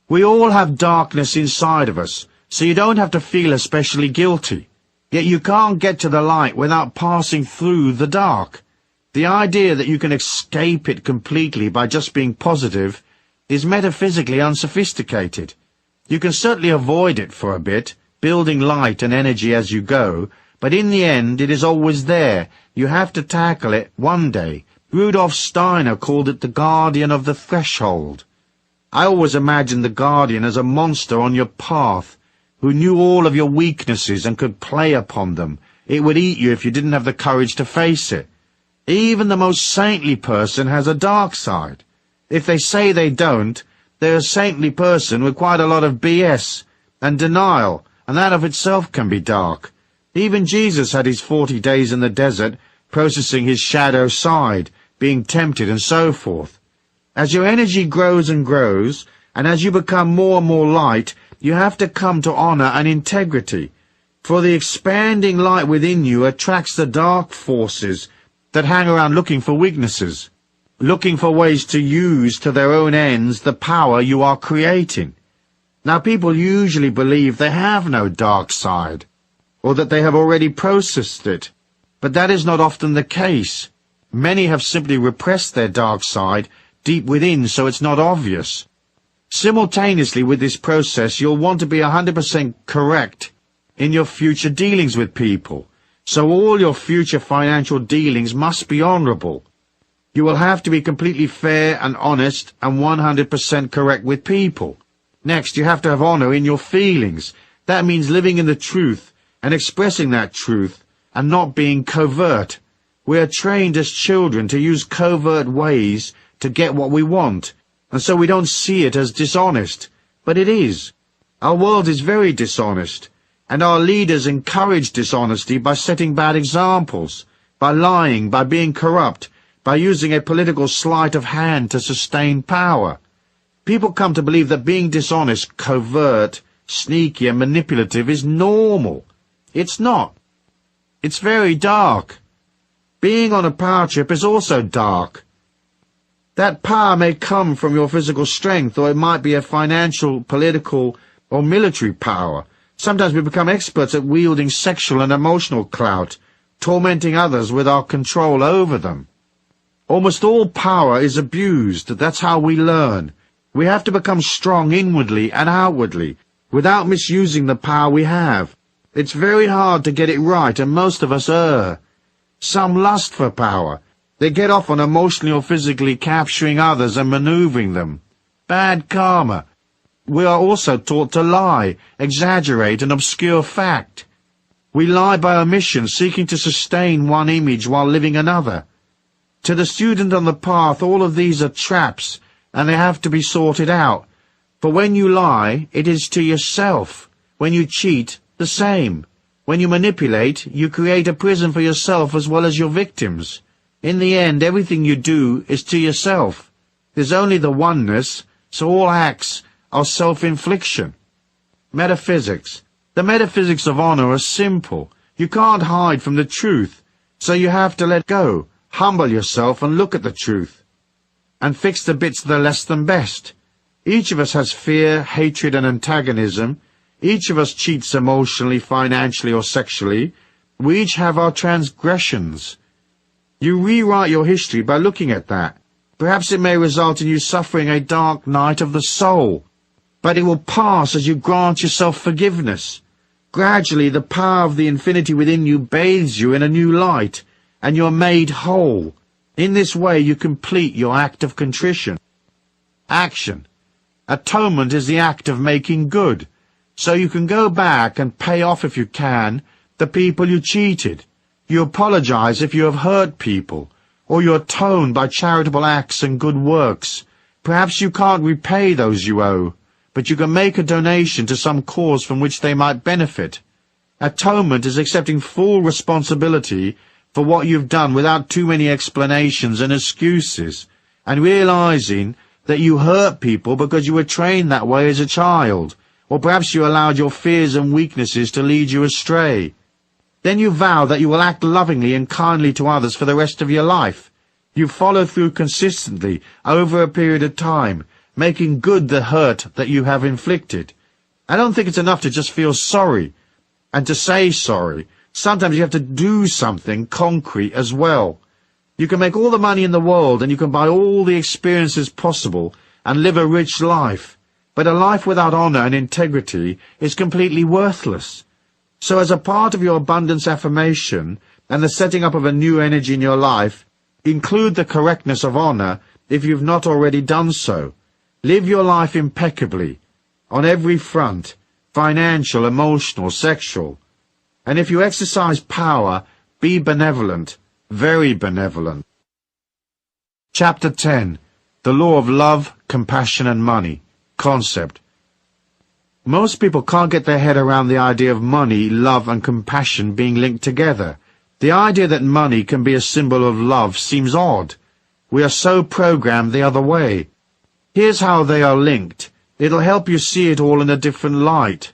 We all have darkness inside of us, so you don't have to feel especially guilty. Yet you can't get to the light without passing through the dark. The idea that you can escape it completely by just being positive is metaphysically unsophisticated. You can certainly avoid it for a bit, building light and energy as you go, but in the end it is always there. You have to tackle it one day. Rudolf Steiner called it the guardian of the threshold. I always imagined the guardian as a monster on your path, who knew all of your weaknesses and could play upon them. It would eat you if you didn't have the courage to face it. Even the most saintly person has a dark side. If they say they don't, they're a saintly person with quite a lot of BS and denial, and that of itself can be dark. Even Jesus had his 40 days in the desert, processing his shadow side, being tempted and so forth. As your energy grows and grows, and as you become more and more light, you have to come to honor and integrity. For the expanding light within you attracts the dark forces that hang around looking for weaknesses, looking for ways to use to their own ends the power you are creating. Now people usually believe they have no dark side, or that they have already processed it, but that is not often the case. Many have simply repressed their dark side deep within so it's not obvious. Simultaneously with this process, you'll want to be 100% correct in your future dealings with people, so all your future financial dealings must be honorable. You will have to be completely fair and honest and 100% correct with people. Next, you have to have honor in your feelings. That means living in the truth and expressing that truth and not being covert. We are trained as children to use covert ways to get what we want, and so we don't see it as dishonest. But it is. Our world is very dishonest, and our leaders encourage dishonesty by setting bad examples, by lying, by being corrupt, by using a political sleight of hand to sustain power. People come to believe that being dishonest, covert, sneaky and manipulative is normal. It's not. It's very dark. Being on a power trip is also dark. That power may come from your physical strength, or it might be a financial, political, or military power. Sometimes we become experts at wielding sexual and emotional clout, tormenting others with our control over them. Almost all power is abused. That's how we learn. We have to become strong inwardly and outwardly, without misusing the power we have. It's very hard to get it right, and most of us err. Some lust for power. They get off on emotionally or physically capturing others and maneuvering them. Bad karma. We are also taught to lie, exaggerate, and obscure fact. We lie by omission, seeking to sustain one image while living another. To the student on the path, all of these are traps, and they have to be sorted out. For when you lie, it is to yourself. When you cheat, the same. When you manipulate, you create a prison for yourself as well as your victims. In the end, everything you do is to yourself. There's only the oneness, so all acts are self-infliction. Metaphysics. The metaphysics of honor are simple. You can't hide from the truth, so you have to let go, humble yourself and look at the truth, and fix the bits that are less than best. Each of us has fear, hatred, and antagonism. Each of us cheats emotionally, financially, or sexually. We each have our transgressions. You rewrite your history by looking at that. Perhaps it may result in you suffering a dark night of the soul, but it will pass as you grant yourself forgiveness. Gradually, the power of the infinity within you bathes you in a new light, and you are made whole. In this way, you complete your act of contrition. Action. Atonement is the act of making good, so you can go back and pay off, if you can, the people you cheated. You apologize if you have hurt people, or you atone by charitable acts and good works. Perhaps you can't repay those you owe, but you can make a donation to some cause from which they might benefit. Atonement is accepting full responsibility for what you've done without too many explanations and excuses, and realizing that you hurt people because you were trained that way as a child, or perhaps you allowed your fears and weaknesses to lead you astray. Then you vow that you will act lovingly and kindly to others for the rest of your life. You follow through consistently over a period of time, making good the hurt that you have inflicted. I don't think it's enough to just feel sorry and to say sorry. Sometimes you have to do something concrete as well. You can make all the money in the world and you can buy all the experiences possible and live a rich life. But a life without honor and integrity is completely worthless. So as a part of your abundance affirmation and the setting up of a new energy in your life, include the correctness of honor if you've not already done so. Live your life impeccably, on every front, financial, emotional, sexual. And if you exercise power, be benevolent, very benevolent. Chapter 10. The Law of Love, Compassion and Money. Concept. Most people can't get their head around the idea of money, love and compassion being linked together. The idea that money can be a symbol of love seems odd. We are so programmed the other way. Here's how they are linked. It'll help you see it all in a different light.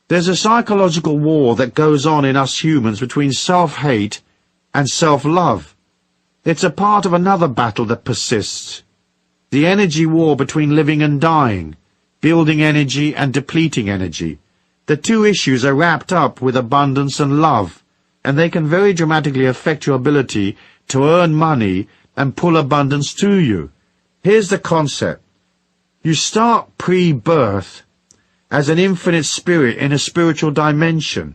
There's a psychological war that goes on in us humans between self-hate and self-love. It's a part of another battle that persists. The energy war between living and dying, building energy and depleting energy. The two issues are wrapped up with abundance and love, and they can very dramatically affect your ability to earn money and pull abundance to you. Here's the concept. You start pre-birth as an infinite spirit in a spiritual dimension.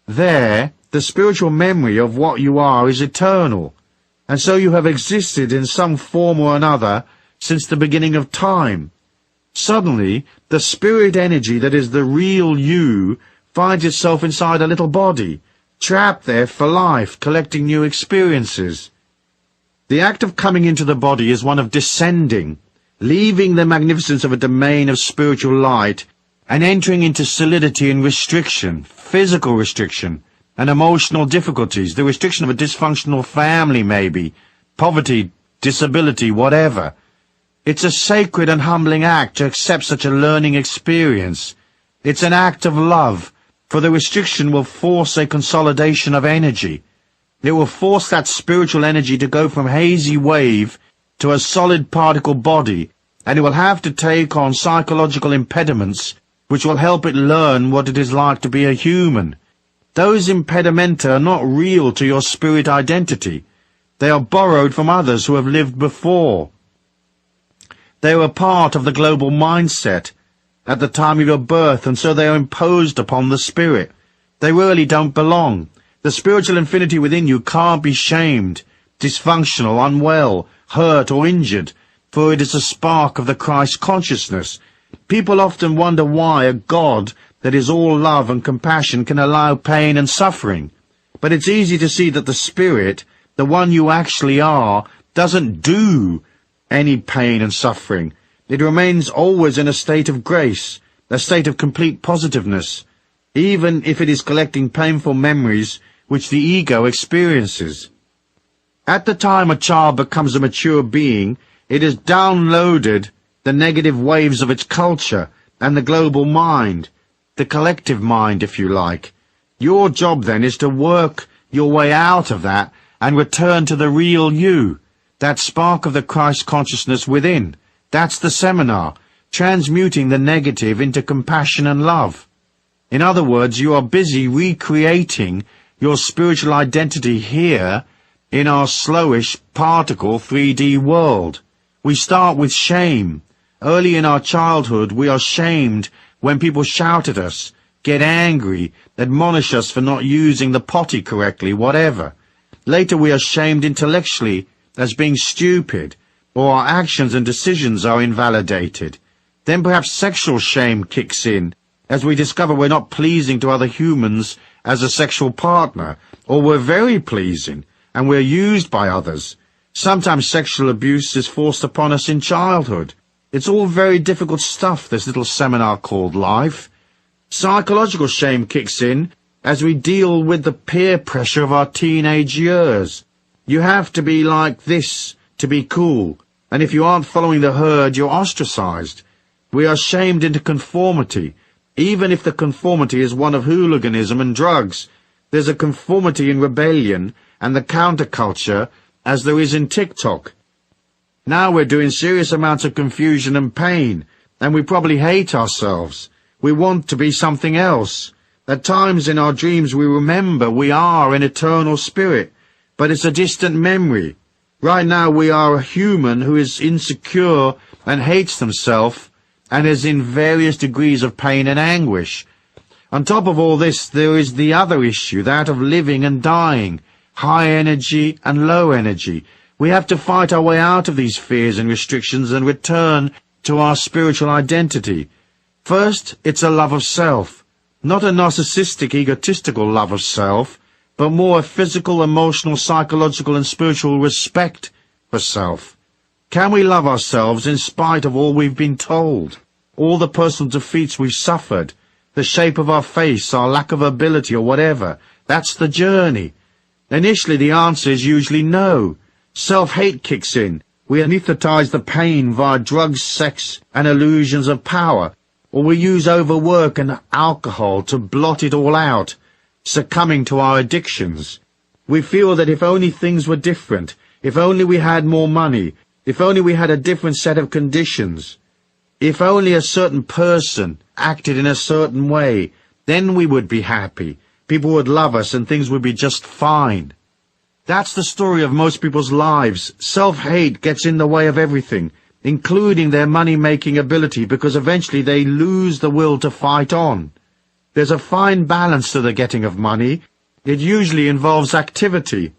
There, the spiritual memory of what you are is eternal, and so you have existed in some form or another since the beginning of time. Suddenly, the spirit energy that is the real you finds itself inside a little body, trapped there for life, collecting new experiences. The act of coming into the body is one of descending, leaving the magnificence of a domain of spiritual light and entering into solidity and restriction, physical restriction, and emotional difficulties, the restriction of a dysfunctional family maybe, poverty, disability, whatever. It's a sacred and humbling act to accept such a learning experience. It's an act of love, for the restriction will force a consolidation of energy. It will force that spiritual energy to go from hazy wave to a solid particle body, and it will have to take on psychological impediments which will help it learn what it is like to be a human. Those impedimenta are not real to your spirit identity. They are borrowed from others who have lived before. They were part of the global mindset at the time of your birth, and so they are imposed upon the spirit. They really don't belong. The spiritual infinity within you can't be shamed, dysfunctional, unwell, hurt or injured, for it is a spark of the Christ consciousness. People often wonder why a God that is all love and compassion can allow pain and suffering. But it's easy to see that the spirit, the one you actually are, doesn't do any pain and suffering. It remains always in a state of grace, a state of complete positiveness, even if it is collecting painful memories which the ego experiences. At the time a child becomes a mature being, it has downloaded the negative waves of its culture and the global mind, the collective mind, if you like. Your job then is to work your way out of that and return to the real you, that spark of the Christ consciousness within. That's the seminar, transmuting the negative into compassion and love. In other words, you are busy recreating your spiritual identity here in our slowish particle 3D world. We start with shame. Early in our childhood, we are shamed when people shout at us, get angry, admonish us for not using the potty correctly, whatever. Later we are shamed intellectually as being stupid, or our actions and decisions are invalidated. Then perhaps sexual shame kicks in, as we discover we're not pleasing to other humans as a sexual partner, or we're very pleasing, and we're used by others. Sometimes sexual abuse is forced upon us in childhood. It's all very difficult stuff, this little seminar called life. Psychological shame kicks in as we deal with the peer pressure of our teenage years. You have to be like this to be cool, and if you aren't following the herd, you're ostracized. We are shamed into conformity, even if the conformity is one of hooliganism and drugs. There's a conformity in rebellion and the counterculture as there is in TikTok. Now we're doing serious amounts of confusion and pain, and we probably hate ourselves. We want to be something else. At times in our dreams we remember we are an eternal spirit, but it's a distant memory. Right now we are a human who is insecure and hates themselves and is in various degrees of pain and anguish. On top of all this, there is the other issue, that of living and dying, high energy and low energy. We have to fight our way out of these fears and restrictions and return to our spiritual identity. First, it's a love of self, not a narcissistic, egotistical love of self, but more a physical, emotional, psychological, and spiritual respect for self. Can we love ourselves in spite of all we've been told, all the personal defeats we've suffered, the shape of our face, our lack of ability, or whatever? That's the journey. Initially, the answer is usually no. Self-hate kicks in. We anesthetize the pain via drugs, sex, and illusions of power, or we use overwork and alcohol to blot it all out, succumbing to our addictions. We feel that if only things were different, if only we had more money, if only we had a different set of conditions, if only a certain person acted in a certain way, then we would be happy. People would love us and things would be just fine. That's the story of most people's lives. Self-hate gets in the way of everything, including their money-making ability, because eventually they lose the will to fight on. There's a fine balance to the getting of money. It usually involves activity,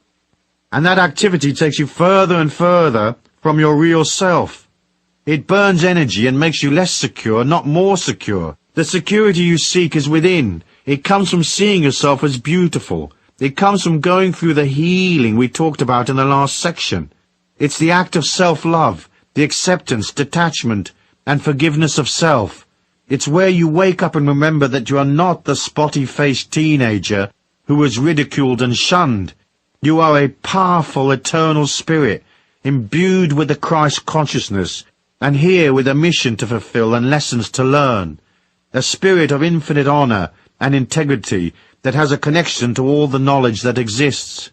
and that activity takes you further and further from your real self. It burns energy and makes you less secure, not more secure. The security you seek is within. It comes from seeing yourself as beautiful. It comes from going through the healing we talked about in the last section. It's the act of self-love, the acceptance, detachment, and forgiveness of self. It's where you wake up and remember that you are not the spotty-faced teenager who was ridiculed and shunned. You are a powerful, eternal spirit, imbued with the Christ consciousness, and here with a mission to fulfill and lessons to learn. A spirit of infinite honor and integrity that has a connection to all the knowledge that exists.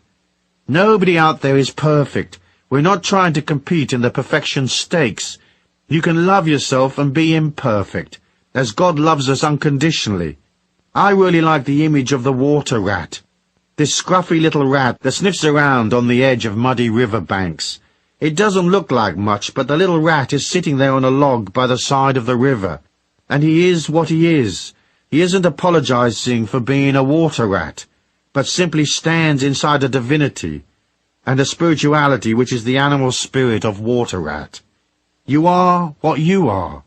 Nobody out there is perfect. We're not trying to compete in the perfection stakes. You can love yourself and be imperfect, as God loves us unconditionally. I really like the image of the water rat, this scruffy little rat that sniffs around on the edge of muddy river banks. It doesn't look like much, but the little rat is sitting there on a log by the side of the river, and he is what he is. He isn't apologizing for being a water rat, but simply stands inside a divinity and a spirituality which is the animal spirit of water rat. You are what you are.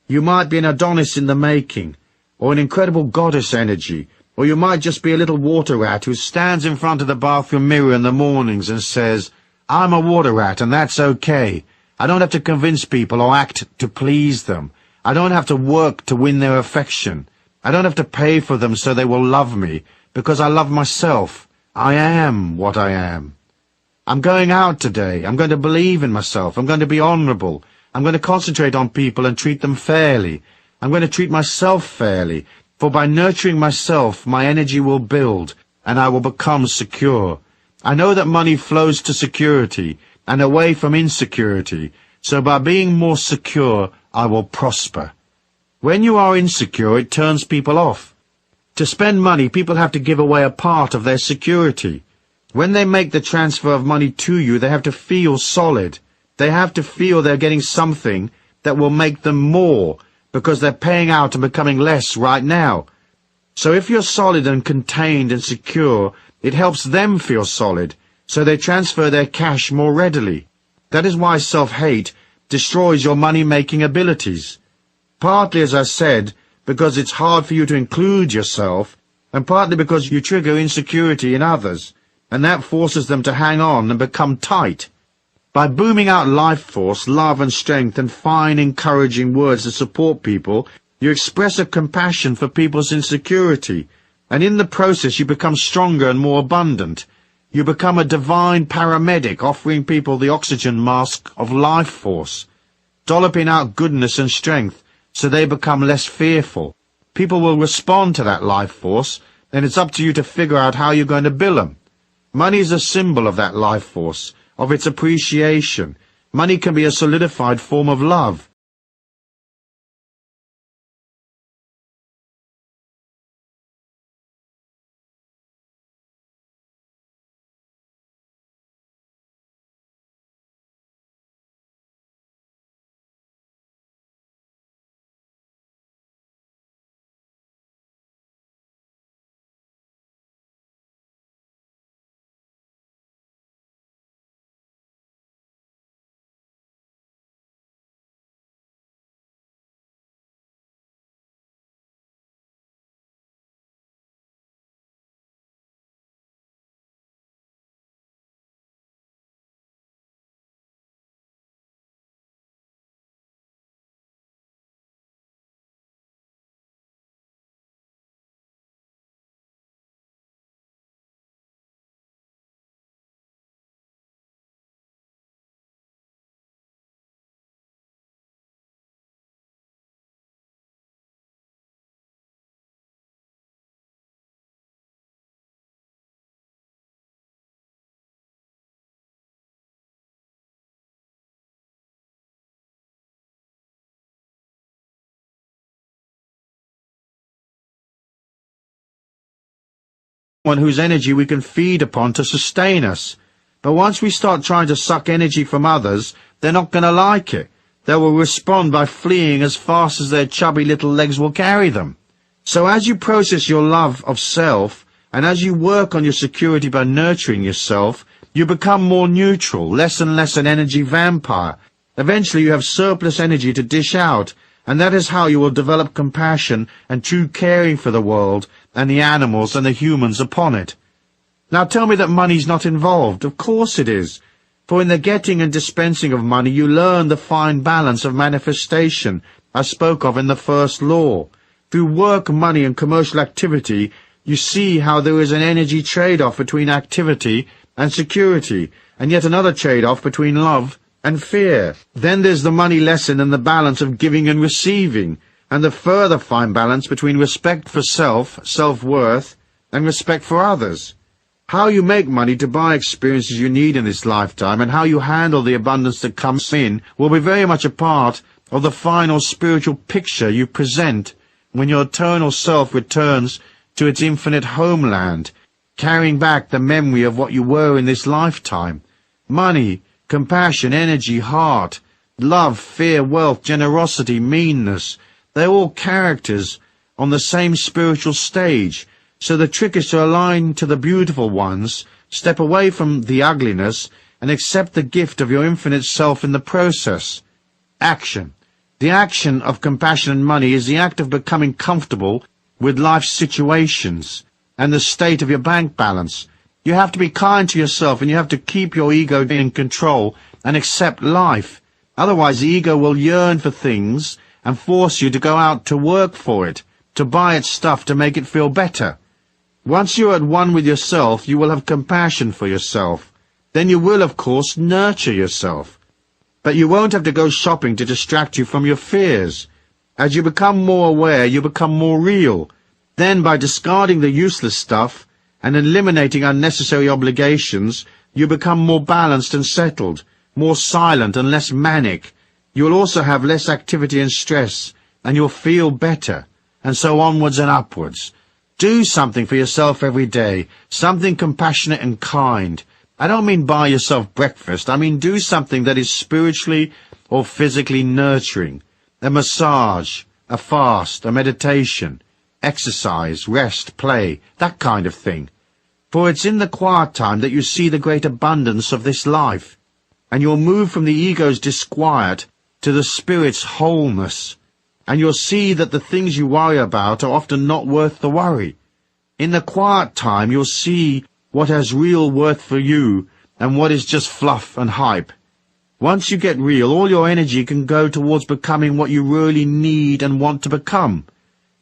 You might be an Adonis in the making, or an incredible goddess energy, or you might just be a little water rat who stands in front of the bathroom mirror in the mornings and says, "I'm a water rat, and that's okay. I don't have to convince people or act to please them. I don't have to work to win their affection. I don't have to pay for them so they will love me, because I love myself. I am what I am. I'm going out today. I'm going to believe in myself. I'm going to be honorable. I'm going to concentrate on people and treat them fairly. I'm going to treat myself fairly, for by nurturing myself, my energy will build, and I will become secure. I know that money flows to security, and away from insecurity, so by being more secure, I will prosper." When you are insecure, it turns people off. To spend money, people have to give away a part of their security. When they make the transfer of money to you, they have to feel solid. They have to feel they're getting something that will make them more, because they're paying out and becoming less right now. So if you're solid and contained and secure, it helps them feel solid, so they transfer their cash more readily. That is why self-hate destroys your money-making abilities. Partly, as I said, because it's hard for you to include yourself, and partly because you trigger insecurity in others, and that forces them to hang on and become tight. By booming out life force, love and strength and fine encouraging words to support people, you express a compassion for people's insecurity, and in the process you become stronger and more abundant. You become a divine paramedic offering people the oxygen mask of life force, dolloping out goodness and strength, so they become less fearful. People will respond to that life force, and it's up to you to figure out how you're going to bill them. Money is a symbol of that life force, of its appreciation. Money can be a solidified form of love. someone whose energy we can feed upon to sustain us. But once we start trying to suck energy from others, they're not going to like it. They will respond by fleeing as fast as their chubby little legs will carry them. So as you process your love of self, and as you work on your security by nurturing yourself, you become more neutral, less and less an energy vampire. Eventually you have surplus energy to dish out, and that is how you will develop compassion and true caring for the world and the animals and the humans upon it. Now tell me that money's not involved. Of course it is. For in the getting and dispensing of money you learn the fine balance of manifestation I spoke of in the first law. Through work, money and commercial activity you see how there is an energy trade-off between activity and security, and yet another trade-off between love and fear. Then there's the money lesson and the balance of giving and receiving, and the further fine balance between respect for self, self-worth, and respect for others. How you make money to buy experiences you need in this lifetime, and how you handle the abundance that comes in, will be very much a part of the final spiritual picture you present when your eternal self returns to its infinite homeland, carrying back the memory of what you were in this lifetime. Money, compassion, energy, heart, love, fear, wealth, generosity, meanness, they're all characters on the same spiritual stage. So the trick is to align to the beautiful ones, step away from the ugliness, and accept the gift of your infinite self in the process. Action. The action of compassion and money is the act of becoming comfortable with life's situations and the state of your bank balance. You have to be kind to yourself, and you have to keep your ego in control and accept life. Otherwise the ego will yearn for things and force you to go out to work for it, to buy its stuff to make it feel better. Once you're at one with yourself, you will have compassion for yourself. Then you will, of course, nurture yourself. But you won't have to go shopping to distract you from your fears. As you become more aware, you become more real. Then, by discarding the useless stuff and eliminating unnecessary obligations, you become more balanced and settled, more silent and less manic. You'll also have less activity and stress, and you'll feel better, and so onwards and upwards. Do something for yourself every day, something compassionate and kind. I don't mean buy yourself breakfast. I mean do something that is spiritually or physically nurturing. A massage, a fast, a meditation, exercise, rest, play, that kind of thing. For it's in the quiet time that you see the great abundance of this life, and you'll move from the ego's disquiet to the spirit's wholeness, and you'll see that the things you worry about are often not worth the worry. In the quiet time you'll see what has real worth for you and what is just fluff and hype. Once you get real, all your energy can go towards becoming what you really need and want to become.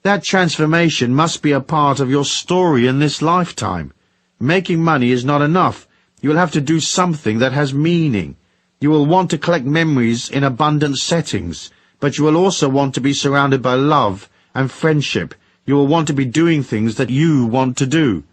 That transformation must be a part of your story in this lifetime. Making money is not enough. You will have to do something that has meaning. You will want to collect memories in abundant settings, but you will also want to be surrounded by love and friendship. You will want to be doing things that you want to do.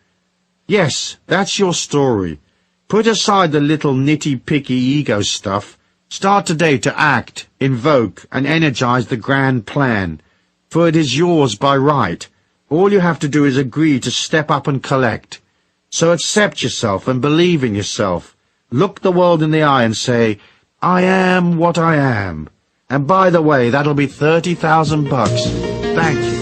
Yes, that's your story. Put aside the little nitty-picky ego stuff. Start today to act, invoke, and energize the grand plan, for it is yours by right. All you have to do is agree to step up and collect. So accept yourself and believe in yourself. Look the world in the eye and say, I am what I am. And by the way, that'll be $30,000. Thank you.